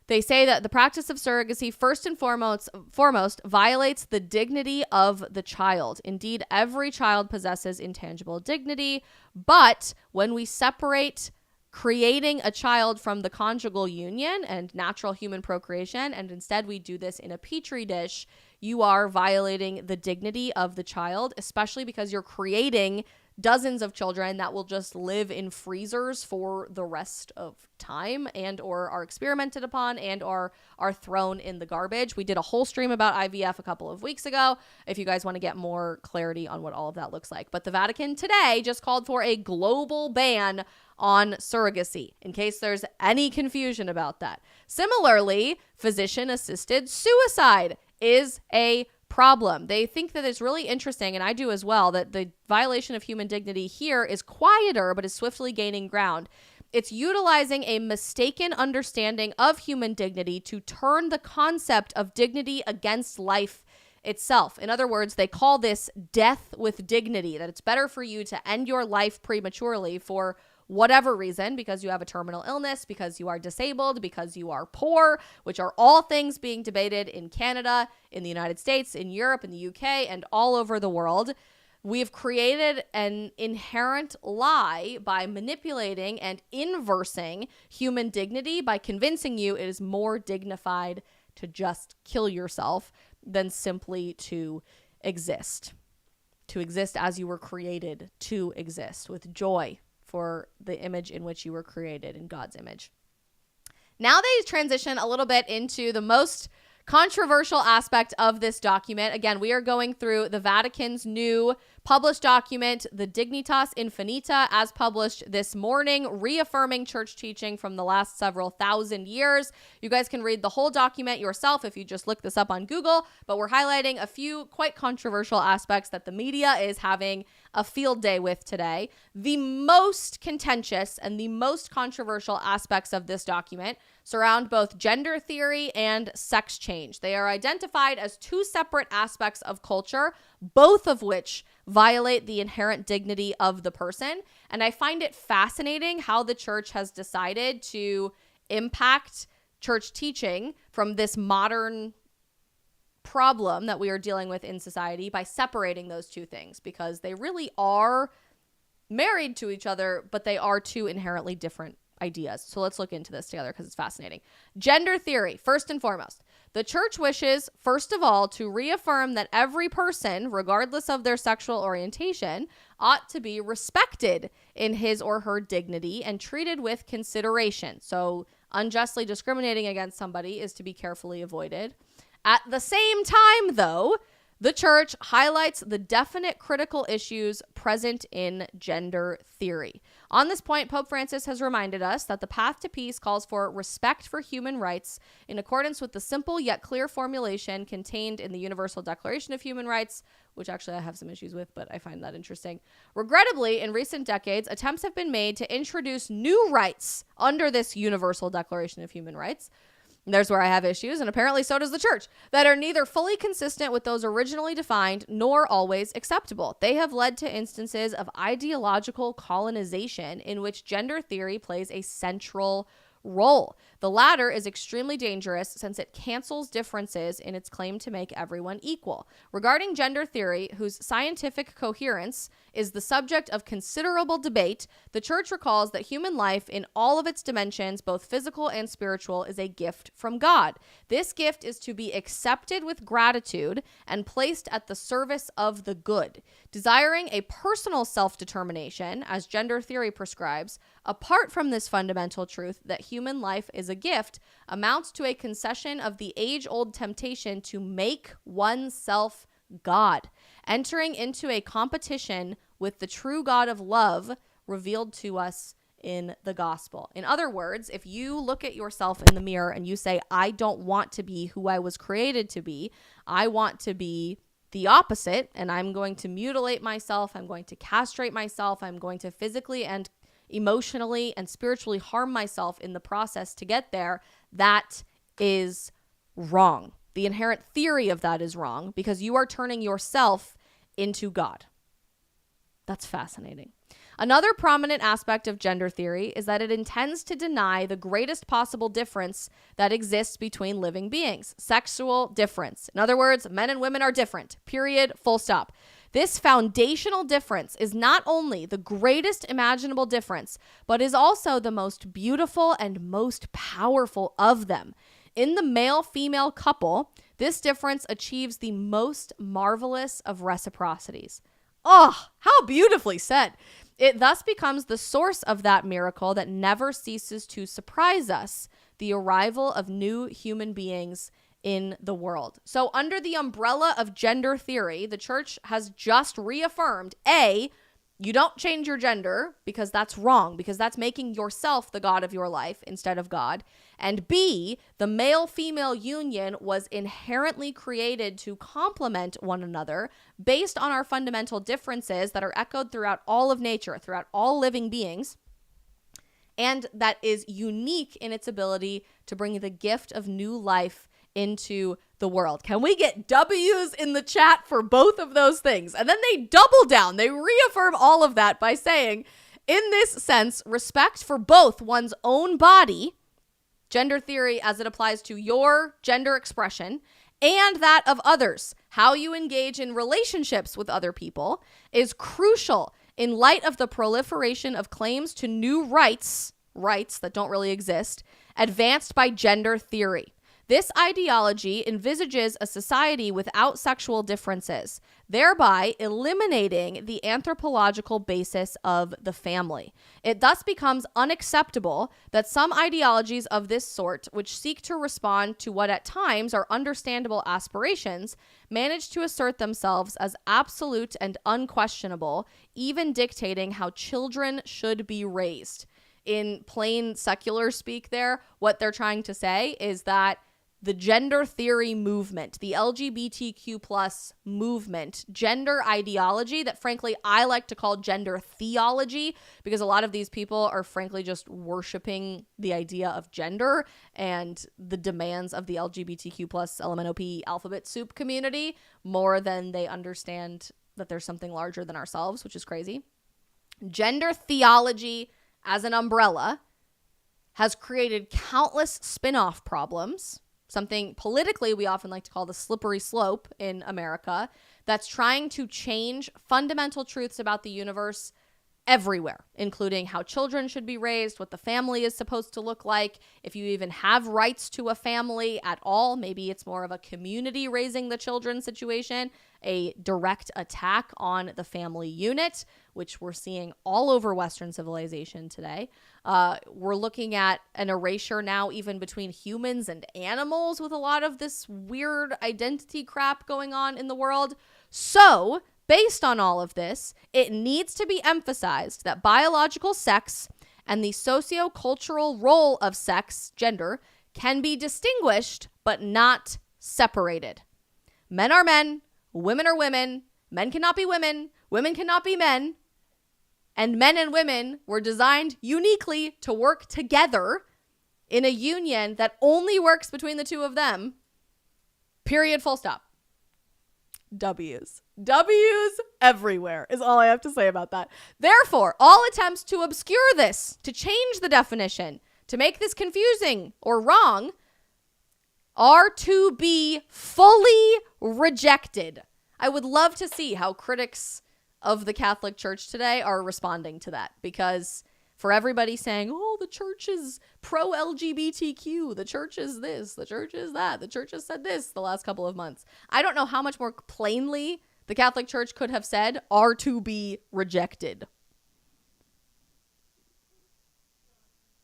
They say that the practice of surrogacy first and foremost violates the dignity of the child. Indeed, every child possesses intangible dignity, but when we separate creating a child from the conjugal union and natural human procreation, and instead we do this in a petri dish, you are violating the dignity of the child, especially because you're creating dozens of children that will just live in freezers for the rest of time and or are experimented upon and or are thrown in the garbage. We did a whole stream about IVF a couple of weeks ago if you guys want to get more clarity on what all of that looks like. But the Vatican today just called for a global ban on surrogacy, in case there's any confusion about that. Similarly, physician-assisted suicide is a problem. They think that it's really interesting, and I do as well, that the violation of human dignity here is quieter but is swiftly gaining ground. It's utilizing a mistaken understanding of human dignity to turn the concept of dignity against life itself. In other words, they call this death with dignity, that it's better for you to end your life prematurely for whatever reason, because you have a terminal illness, because you are disabled, because you are poor, which are all things being debated in Canada, in the United States, in Europe, in the UK, and all over the world. We've created an inherent lie by manipulating and inversing human dignity by convincing you it is more dignified to just kill yourself than simply to exist as you were created to exist, with joy for the image in which you were created, in God's image. Now they transition a little bit into the most controversial aspect of this document. Again, we are going through the Vatican's new published document, the Dignitas Infinita, as published this morning, reaffirming church teaching from the last several thousand years. You guys can read the whole document yourself if you just look this up on Google, but we're highlighting a few quite controversial aspects that the media is having a field day with today. The most contentious and the most controversial aspects of this document surround both gender theory and sex change. They are identified as two separate aspects of culture, both of which violate the inherent dignity of the person. And I find it fascinating how the church has decided to impact church teaching from this modern problem that we are dealing with in society by separating those two things, because they really are married to each other, but they are two inherently different ideas. So let's look into this together because it's fascinating. Gender theory, first and foremost. The church wishes, first of all, to reaffirm that every person, regardless of their sexual orientation, ought to be respected in his or her dignity and treated with consideration. So unjustly discriminating against somebody is to be carefully avoided. At the same time, though, the church highlights the definite critical issues present in gender theory. On this point, Pope Francis has reminded us that the path to peace calls for respect for human rights in accordance with the simple yet clear formulation contained in the Universal Declaration of Human Rights, which actually I have some issues with, but I find that interesting. Regrettably, in recent decades, attempts have been made to introduce new rights under this Universal Declaration of Human Rights. There's where I have issues, and apparently so does the church, that are neither fully consistent with those originally defined nor always acceptable. They have led to instances of ideological colonization in which gender theory plays a central role. The latter is extremely dangerous since it cancels differences in its claim to make everyone equal. Regarding gender theory, whose scientific coherence is the subject of considerable debate, the church recalls that human life in all of its dimensions, both physical and spiritual, is a gift from God. This gift is to be accepted with gratitude and placed at the service of the good. Desiring a personal self-determination, as gender theory prescribes, apart from this fundamental truth that human life is a gift, amounts to a concession of the age-old temptation to make oneself God, entering into a competition with the true God of love revealed to us in the gospel. In other words, if you look at yourself in the mirror and you say, I don't want to be who I was created to be, I want to be the opposite, and I'm going to mutilate myself, I'm going to castrate myself, I'm going to physically and emotionally and spiritually harm myself in the process to get there, that is wrong. The inherent theory of that is wrong because you are turning yourself into God. That's fascinating. Another prominent aspect of gender theory is that it intends to deny the greatest possible difference that exists between living beings, sexual difference. In other words, men and women are different, period, full stop. This foundational difference is not only the greatest imaginable difference, but is also the most beautiful and most powerful of them. In the male-female couple, this difference achieves the most marvelous of reciprocities. Oh, how beautifully said. It thus becomes the source of that miracle that never ceases to surprise us, the arrival of new human beings in the world. So under the umbrella of gender theory, the church has just reaffirmed, A, you don't change your gender because that's wrong, because that's making yourself the God of your life instead of God. And B, the male-female union was inherently created to complement one another based on our fundamental differences that are echoed throughout all of nature, throughout all living beings, and that is unique in its ability to bring the gift of new life into the world. Can we get W's in the chat for both of those things? And then they double down. They reaffirm all of that by saying, in this sense, respect for both one's own body, gender theory as it applies to your gender expression, and that of others, how you engage in relationships with other people, is crucial in light of the proliferation of claims to new rights that don't really exist, advanced by gender theory. This ideology envisages a society without sexual differences, thereby eliminating the anthropological basis of the family. It thus becomes unacceptable that some ideologies of this sort, which seek to respond to what at times are understandable aspirations, manage to assert themselves as absolute and unquestionable, even dictating how children should be raised. In plain secular speak there, what they're trying to say is that the gender theory movement, the LGBTQ plus movement, gender ideology that frankly I like to call gender theology, because a lot of these people are frankly just worshiping the idea of gender and the demands of the LGBTQ plus LMNOP alphabet soup community more than they understand that there's something larger than ourselves, which is crazy. Gender theology as an umbrella has created countless spin-off problems, something politically we often like to call the slippery slope in America, that's trying to change fundamental truths about the universe everywhere, including how children should be raised, what the family is supposed to look like, if you even have rights to a family at all. Maybe it's more of a community raising the children situation, a direct attack on the family unit, which we're seeing all over Western civilization today. We're looking at an erasure now even between humans and animals with a lot of this weird identity crap going on in the world. So, based on all of this, it needs to be emphasized that biological sex and the socio-cultural role of sex, gender, can be distinguished but not separated. Men are men, women are women, men cannot be women cannot be men, and men and women were designed uniquely to work together in a union that only works between the two of them. Period, full stop. W's everywhere is all I have to say about that. Therefore, all attempts to obscure this, to change the definition, to make this confusing or wrong, are to be fully rejected. I would love to see how critics of the Catholic Church today are responding to that, because for everybody saying, oh, the church is pro-LGBTQ, the church is this, the church is that, the church has said this the last couple of months. I don't know how much more plainly the Catholic Church could have said are to be rejected.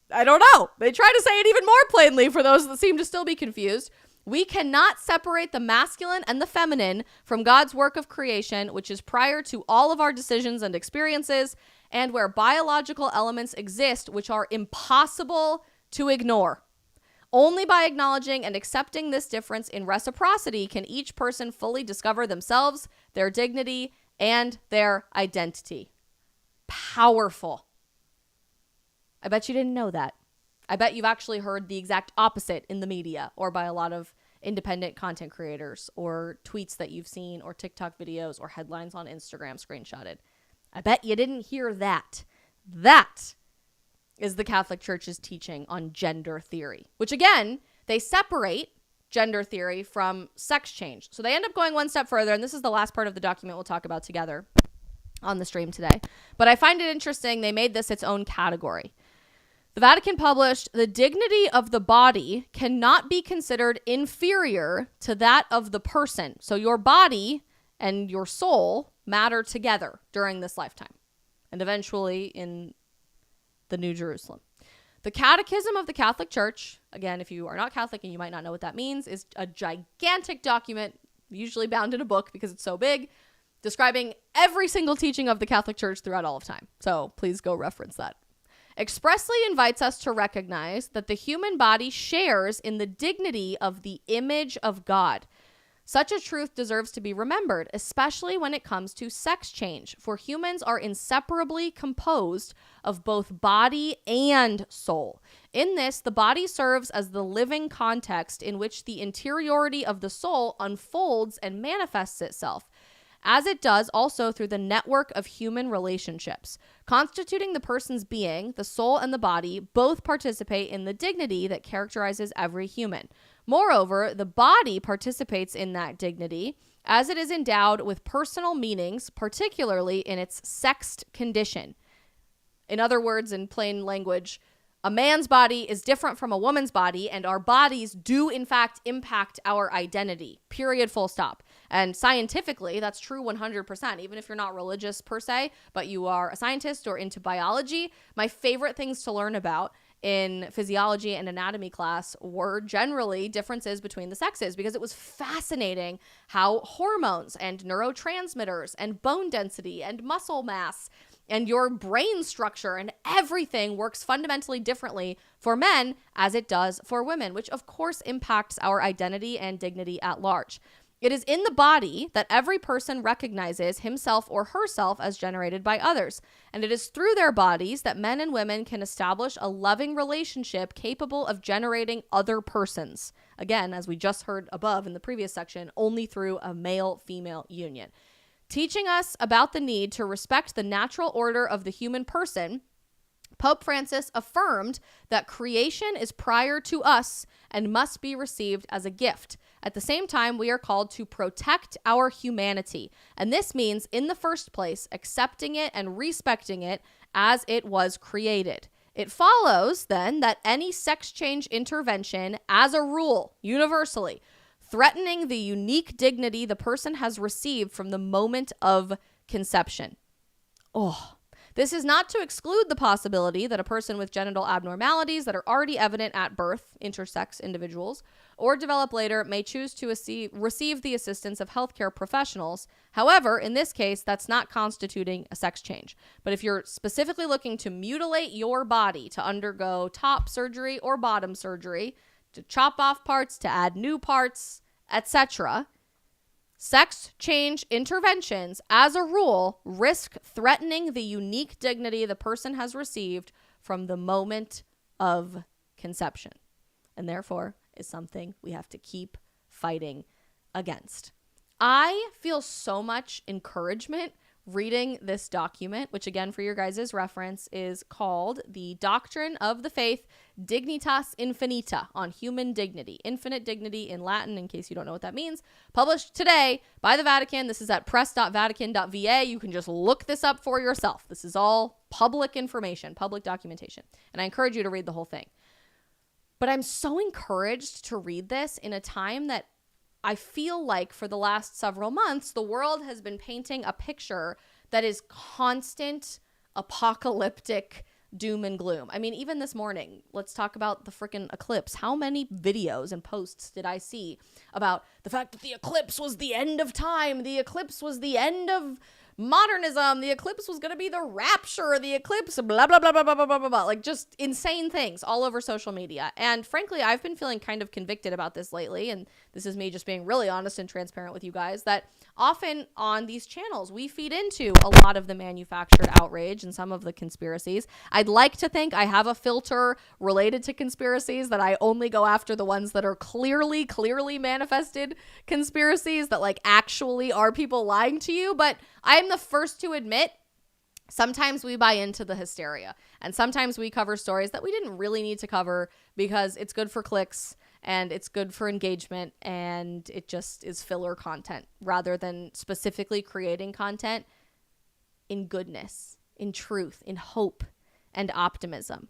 I don't know. They try to say it even more plainly for those that seem to still be confused. We cannot separate the masculine and the feminine from God's work of creation, which is prior to all of our decisions and experiences, and where biological elements exist which are impossible to ignore. Only by acknowledging and accepting this difference in reciprocity can each person fully discover themselves, their dignity, and their identity. Powerful. I bet you didn't know that. I bet you've actually heard the exact opposite in the media or by a lot of independent content creators or tweets that you've seen or TikTok videos or headlines on Instagram screenshotted. I bet you didn't hear that. That is the Catholic Church's teaching on gender theory, which again, they separate gender theory from sex change. So they end up going one step further, and this is the last part of the document we'll talk about together on the stream today. But I find it interesting they made this its own category. The Vatican published, the dignity of the body cannot be considered inferior to that of the person. So your body and your soul matter together during this lifetime and eventually in the New Jerusalem. The Catechism of the Catholic Church, again, if you are not Catholic and you might not know what that means, is a gigantic document, usually bound in a book because it's so big, describing every single teaching of the Catholic Church throughout all of time. So please go reference that. Expressly invites us to recognize that the human body shares in the dignity of the image of God. Such a truth deserves to be remembered, especially when it comes to sex change, for humans are inseparably composed of both body and soul. In this, the body serves as the living context in which the interiority of the soul unfolds and manifests itself, as it does also through the network of human relationships. Constituting the person's being, the soul and the body both participate in the dignity that characterizes every human. Moreover, the body participates in that dignity as it is endowed with personal meanings, particularly in its sexed condition. In other words, in plain language, A man's body is different from a woman's body, and our bodies do, in fact, impact our identity. Period, full stop. And scientifically, that's true 100%, even if you're not religious per se, but you are a scientist or into biology. My favorite things to learn about in physiology and anatomy class were generally differences between the sexes, because it was fascinating how hormones and neurotransmitters and bone density and muscle mass and your brain structure and everything works fundamentally differently for men as it does for women, which of course impacts our identity and dignity at large. It is in the body that every person recognizes himself or herself as generated by others. And it is through their bodies that men and women can establish a loving relationship capable of generating other persons. Again, as we just heard above in the previous section, only through a male-female union. Teaching us about the need to respect the natural order of the human person, Pope Francis affirmed that creation is prior to us and must be received as a gift. At the same time, we are called to protect our humanity. And this means, in the first place, accepting it and respecting it as it was created. It follows, then, that any sex change intervention, as a rule, universally, threatening the unique dignity the person has received from the moment of conception. This is not to exclude the possibility that a person with genital abnormalities that are already evident at birth, intersex individuals, or develop later may choose to receive the assistance of healthcare professionals. However, in this case, that's not constituting a sex change. But if you're specifically looking to mutilate your body, to undergo top surgery or bottom surgery, to chop off parts, to add new parts, etc., sex change interventions, as a rule, risk threatening the unique dignity the person has received from the moment of conception, and therefore is something we have to keep fighting against. I feel so much encouragement reading this document, which again, for your guys' reference, is called The Doctrine of the Faith, Dignitas Infinita, on human dignity. Infinite dignity in Latin, in case you don't know what that means. Published today by the Vatican. This is at press.vatican.va. You can just look this up for yourself. This is all public information, public documentation. And I encourage you to read the whole thing. But I'm so encouraged to read this in a time that I feel like for the last several months, the world has been painting a picture that is constant apocalyptic doom and gloom. I mean, even this morning, let's talk about the freaking eclipse. How many videos and posts did I see about the fact that the eclipse was the end of time? The eclipse was the end of modernism. The eclipse was going to be the rapture. The eclipse, blah, blah, blah, blah, blah, blah, blah, blah. Like just insane things all over social media. And frankly, I've been feeling kind of convicted about this lately. And this is me just being really honest and transparent with you guys, that often on these channels, we feed into a lot of the manufactured outrage and some of the conspiracies. I'd like to think I have a filter related to conspiracies, that I only go after the ones that are clearly manifested conspiracies that like actually are people lying to you. But I'm the first to admit, sometimes we buy into the hysteria, and sometimes we cover stories that we didn't really need to cover because it's good for clicks and it's good for engagement, and it just is filler content rather than specifically creating content in goodness, in truth, in hope, and optimism.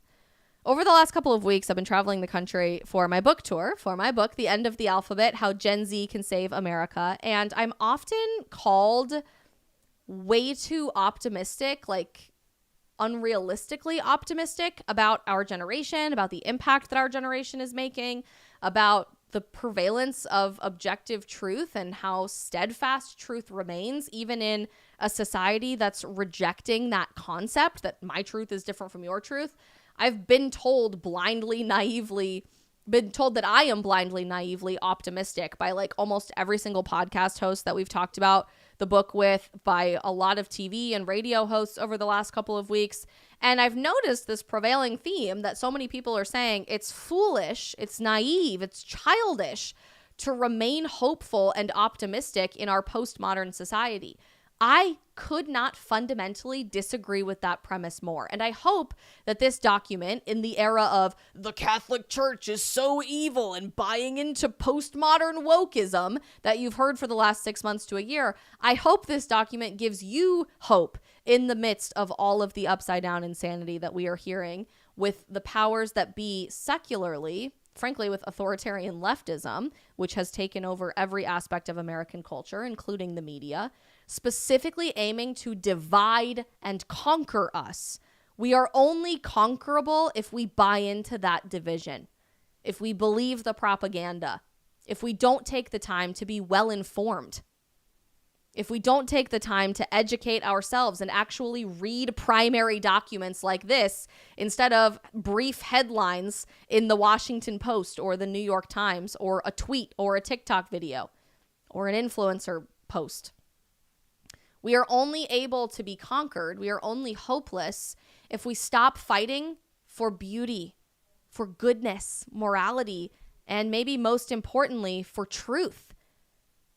Over the last couple of weeks, I've been traveling the country for my book tour, for my book, The End of the Alphabet, How Gen Z Can Save America. And I'm often called way too optimistic, like unrealistically optimistic about our generation, about the impact that our generation is making, about the prevalence of objective truth and how steadfast truth remains, even in a society that's rejecting that concept that my truth is different from your truth. I've been told that I am blindly, naively optimistic by like almost every single podcast host that we've talked about the book with, by a lot of TV and radio hosts over the last couple of weeks. And I've noticed this prevailing theme that so many people are saying it's foolish, it's naive, it's childish to remain hopeful and optimistic in our postmodern society. I could not fundamentally disagree with that premise more. And I hope that this document, in the era of the Catholic Church is so evil and buying into postmodern wokeism that you've heard for the last 6 months to a year, I hope this document gives you hope in the midst of all of the upside down insanity that we are hearing with the powers that be secularly, frankly, with authoritarian leftism, which has taken over every aspect of American culture, including the media, specifically aiming to divide and conquer us. We are only conquerable if we buy into that division, if we believe the propaganda, if we don't take the time to be well informed, if we don't take the time to educate ourselves and actually read primary documents like this instead of brief headlines in the Washington Post or the New York Times or a tweet or a TikTok video or an influencer post. We are only able to be conquered. We are only hopeless if we stop fighting for beauty, for goodness, morality, and maybe most importantly, for truth.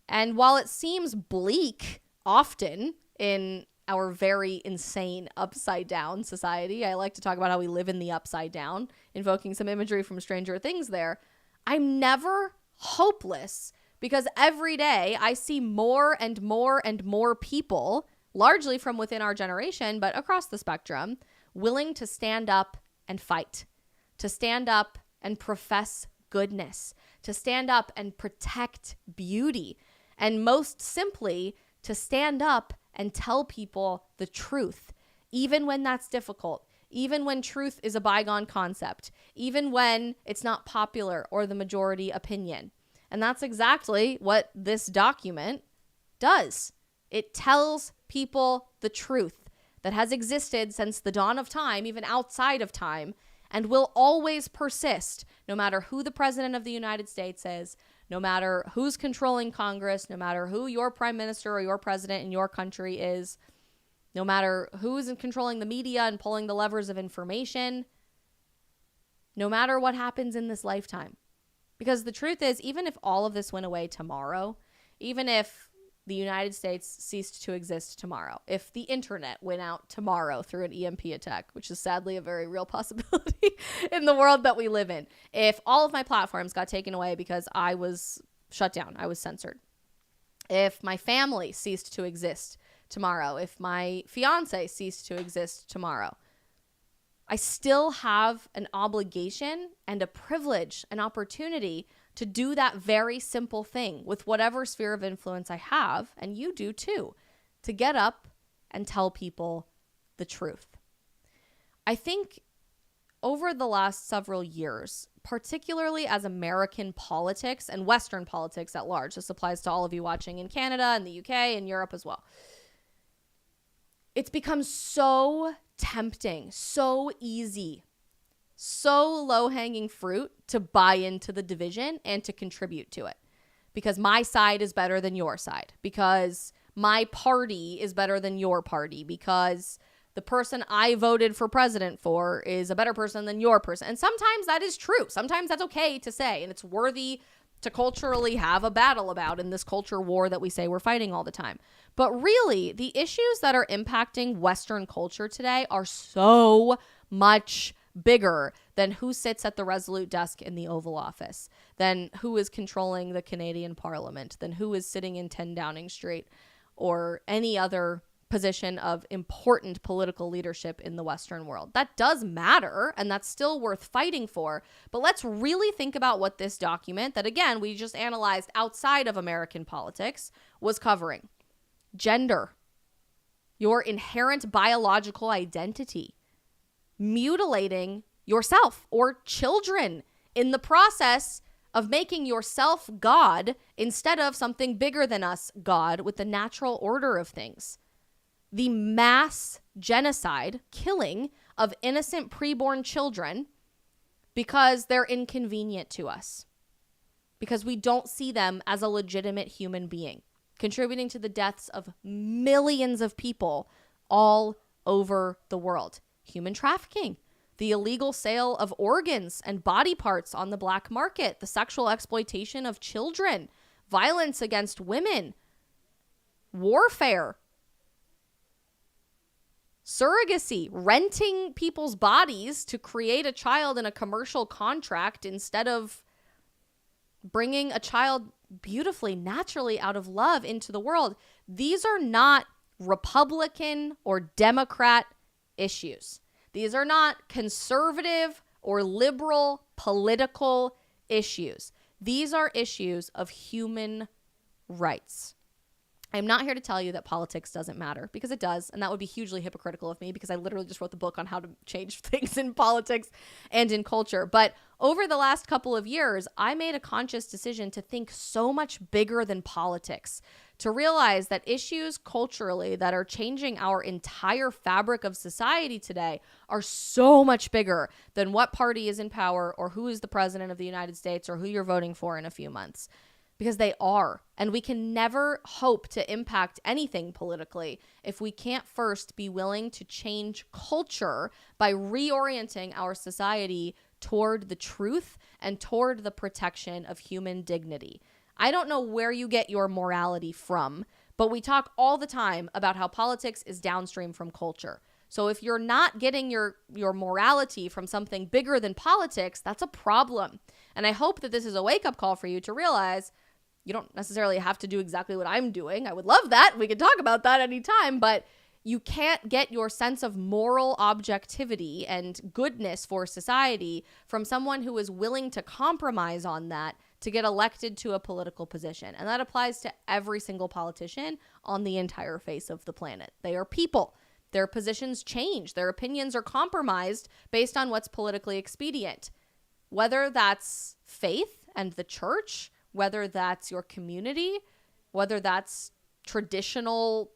And while it seems bleak often in our very insane upside down society, I like to talk about how we live in the upside down, invoking some imagery from Stranger Things there, I'm never hopeless because every day I see more and more and more people, largely from within our generation, but across the spectrum, willing to stand up and fight, to stand up and profess goodness, to stand up and protect beauty, and most simply, to stand up and tell people the truth, even when that's difficult, even when truth is a bygone concept, even when it's not popular or the majority opinion. And that's exactly what this document does. It tells people the truth that has existed since the dawn of time, even outside of time, and will always persist, no matter who the president of the United States is, no matter who's controlling Congress, no matter who your prime minister or your president in your country is, no matter who's controlling the media and pulling the levers of information, no matter what happens in this lifetime. Because the truth is, even if all of this went away tomorrow, even if the United States ceased to exist tomorrow, if the internet went out tomorrow through an EMP attack, which is sadly a very real possibility in the world that we live in, if all of my platforms got taken away because I was shut down, I was censored, if my family ceased to exist tomorrow, if my fiance ceased to exist tomorrow, I still have an obligation and a privilege, an opportunity to do that very simple thing with whatever sphere of influence I have, and you do too, to get up and tell people the truth. I think over the last several years, particularly as American politics and Western politics at large, this applies to all of you watching in Canada and the UK and Europe as well, it's become so tempting, so easy, so low-hanging fruit to buy into the division and to contribute to it. Because my side is better than your side. Because my party is better than your party. Because the person I voted for president for is a better person than your person. And sometimes that is true. Sometimes that's okay to say. And it's worthy to culturally have a battle about in this culture war that we say we're fighting all the time. But really, the issues that are impacting Western culture today are so much bigger than who sits at the Resolute desk in the Oval Office, than who is controlling the Canadian Parliament, than who is sitting in 10 Downing Street, or any other position of important political leadership in the Western world. That does matter, and that's still worth fighting for. But let's really think about what this document, that again, we just analyzed outside of American politics, was covering. Gender, your inherent biological identity, mutilating yourself or children in the process of making yourself God instead of something bigger than us, God, with the natural order of things. The mass genocide, killing of innocent preborn children because they're inconvenient to us, because we don't see them as a legitimate human being, contributing to the deaths of millions of people all over the world. Human trafficking, the illegal sale of organs and body parts on the black market, the sexual exploitation of children, violence against women, warfare, surrogacy, renting people's bodies to create a child in a commercial contract instead of bringing a child beautifully, naturally out of love into the world. These are not Republican or Democrat issues. These are not conservative or liberal political issues. These are issues of human rights. I'm not here to tell you that politics doesn't matter, because it does, and that would be hugely hypocritical of me, because I literally just wrote the book on how to change things in politics and in culture. But over the last couple of years, I made a conscious decision to think so much bigger than politics, to realize that issues culturally that are changing our entire fabric of society today are so much bigger than what party is in power or who is the president of the United States or who you're voting for in a few months. Because they are. And we can never hope to impact anything politically if we can't first be willing to change culture by reorienting our society toward the truth and toward the protection of human dignity. I don't know where you get your morality from, but we talk all the time about how politics is downstream from culture. So if you're not getting your morality from something bigger than politics, that's a problem. And I hope that this is a wake-up call for you to realize you don't necessarily have to do exactly what I'm doing. I would love that. We could talk about that anytime, but you can't get your sense of moral objectivity and goodness for society from someone who is willing to compromise on that to get elected to a political position. And that applies to every single politician on the entire face of the planet. They are people. Their positions change. Their opinions are compromised based on what's politically expedient. Whether that's faith and the church, whether that's your community, whether that's traditional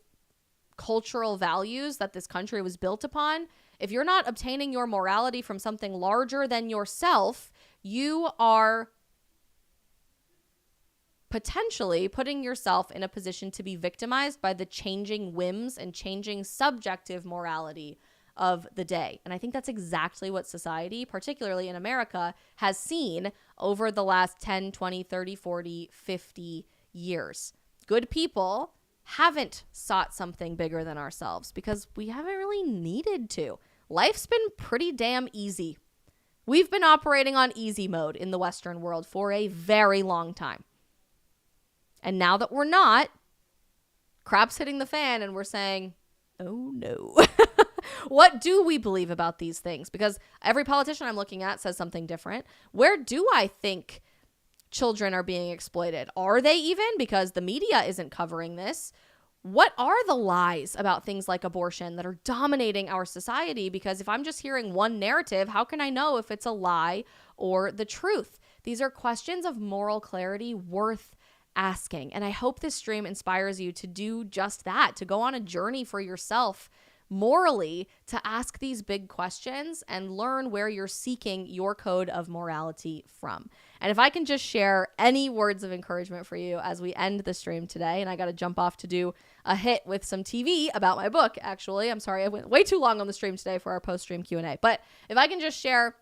cultural values that this country was built upon, if you're not obtaining your morality from something larger than yourself, you are potentially putting yourself in a position to be victimized by the changing whims and changing subjective morality of the day. And I think that's exactly what society, particularly in America, has seen over the last 10, 20, 30, 40, 50 years. Good people haven't sought something bigger than ourselves because we haven't really needed to. Life's been pretty damn easy. We've been operating on easy mode in the Western world for a very long time. And now that we're not, crap's hitting the fan and we're saying, oh no. What do we believe about these things? Because every politician I'm looking at says something different. Where do I think children are being exploited? Are they even? Because the media isn't covering this. What are the lies about things like abortion that are dominating our society? Because if I'm just hearing one narrative, how can I know if it's a lie or the truth? These are questions of moral clarity worth asking. And I hope this stream inspires you to do just that, to go on a journey for yourself morally, to ask these big questions and learn where you're seeking your code of morality from. And if I can just share any words of encouragement for you as we end the stream today, and I got to jump off to do a hit with some TV about my book, actually. I'm sorry, I went way too long on the stream today for our post-stream Q&A. But if I can just share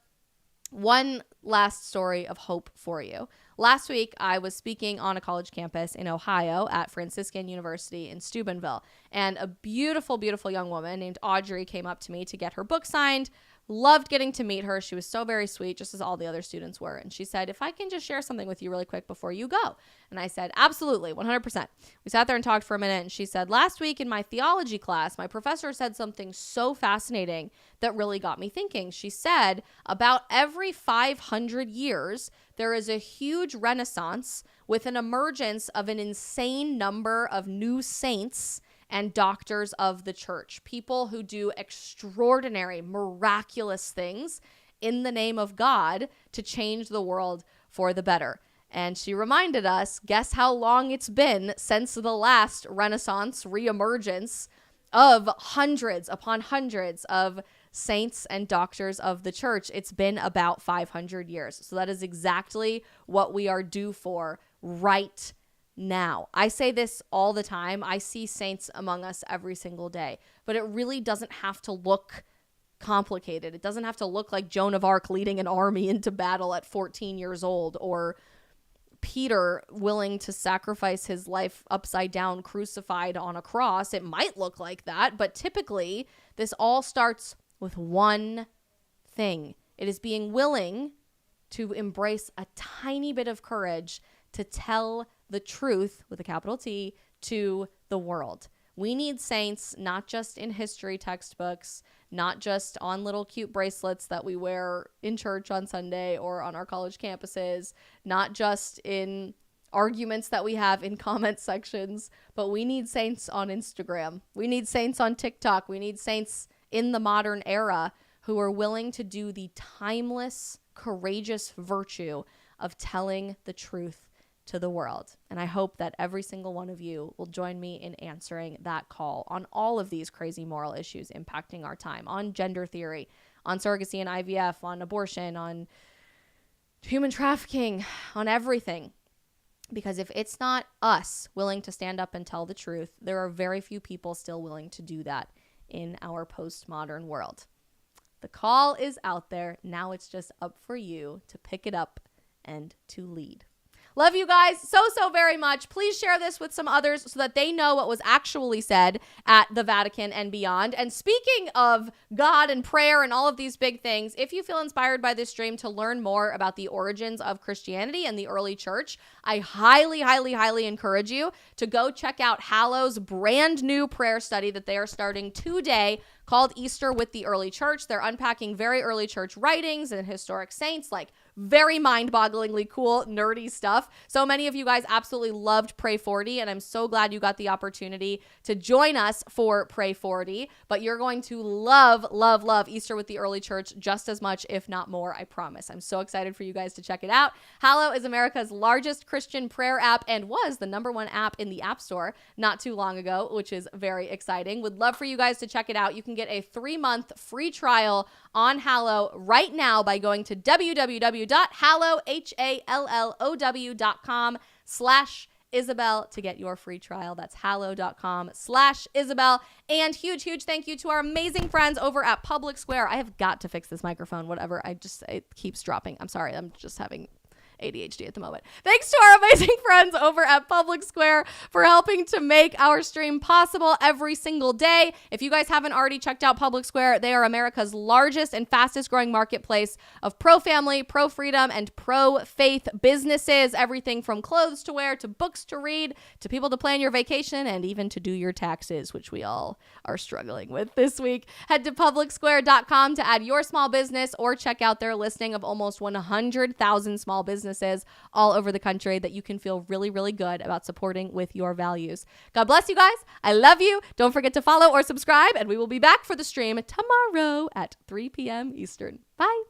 one last story of hope for you. Last week, I was speaking on a college campus in Ohio at Franciscan University in Steubenville, and a beautiful, beautiful young woman named Audrey came up to me to get her book signed. Loved getting to meet her. She was so very sweet, just as all the other students were. And she said, if I can just share something with you really quick before you go. And I said, absolutely, 100%. We sat there and talked for a minute, and she said, last week in my theology class, my professor said something so fascinating that really got me thinking. She said, about every 500 years, there is a huge renaissance with an emergence of an insane number of new saints and doctors of the church, people who do extraordinary, miraculous things in the name of God to change the world for the better. And she reminded us, guess how long it's been since the last Renaissance reemergence of hundreds upon hundreds of saints and doctors of the church. It's been about 500 years. So that is exactly what we are due for right now. I say this all the time. I see saints among us every single day, but it really doesn't have to look complicated. It doesn't have to look like Joan of Arc leading an army into battle at 14 years old, or Peter willing to sacrifice his life upside down, crucified on a cross. It might look like that, but typically this all starts with one thing. It is being willing to embrace a tiny bit of courage to tell the truth, with a capital T, to the world. We need saints, not just in history textbooks, not just on little cute bracelets that we wear in church on Sunday or on our college campuses, not just in arguments that we have in comment sections, but we need saints on Instagram. We need saints on TikTok. We need saints in the modern era who are willing to do the timeless, courageous virtue of telling the truth to the world. And I hope that every single one of you will join me in answering that call on all of these crazy moral issues impacting our time, on gender theory, on surrogacy and IVF, on abortion, on human trafficking, on everything. Because if it's not us willing to stand up and tell the truth, there are very few people still willing to do that in our postmodern world. The call is out there. Now it's just up for you to pick it up and to lead. Love you guys so very much. Please share this with some others so that they know what was actually said at the Vatican and beyond. And speaking of God and prayer and all of these big things, if you feel inspired by this stream to learn more about the origins of Christianity and the early church, I highly encourage you to go check out Hallow's brand new prayer study that they are starting today called Easter with the Early Church. They're unpacking very early church writings and historic saints, like very mind-bogglingly cool, nerdy stuff. So many of you guys absolutely loved Pray 40, and I'm so glad you got the opportunity to join us for Pray 40. But you're going to love Easter with the Early Church just as much, if not more, I promise. I'm so excited for you guys to check it out. Hallow is America's largest Christian prayer app and was the #1 app in the App Store not too long ago, which is very exciting. Would love for you guys to check it out. You can get a 3-month free trial on Hallow right now by going to www.hallow.com/Isabel to get your free trial. That's hallow.com/Isabel. And huge thank you to our amazing friends over at Public Square. I have got to fix this microphone, whatever. It keeps dropping. I'm sorry. I'm just having ADHD at the moment. Thanks to our amazing friends over at Public Square for helping to make our stream possible every single day. If you guys haven't already checked out Public Square, they are America's largest and fastest growing marketplace of pro-family, pro-freedom, and pro-faith businesses. Everything from clothes to wear, to books to read, to people to plan your vacation, and even to do your taxes, which we all are struggling with this week. Head to publicsquare.com to add your small business or check out their listing of almost 100,000 small businesses all over the country that you can feel really good about supporting with your values. God bless you guys. I love you. Don't forget to follow or subscribe, and we will be back for the stream tomorrow at 3 p.m. Eastern. Bye.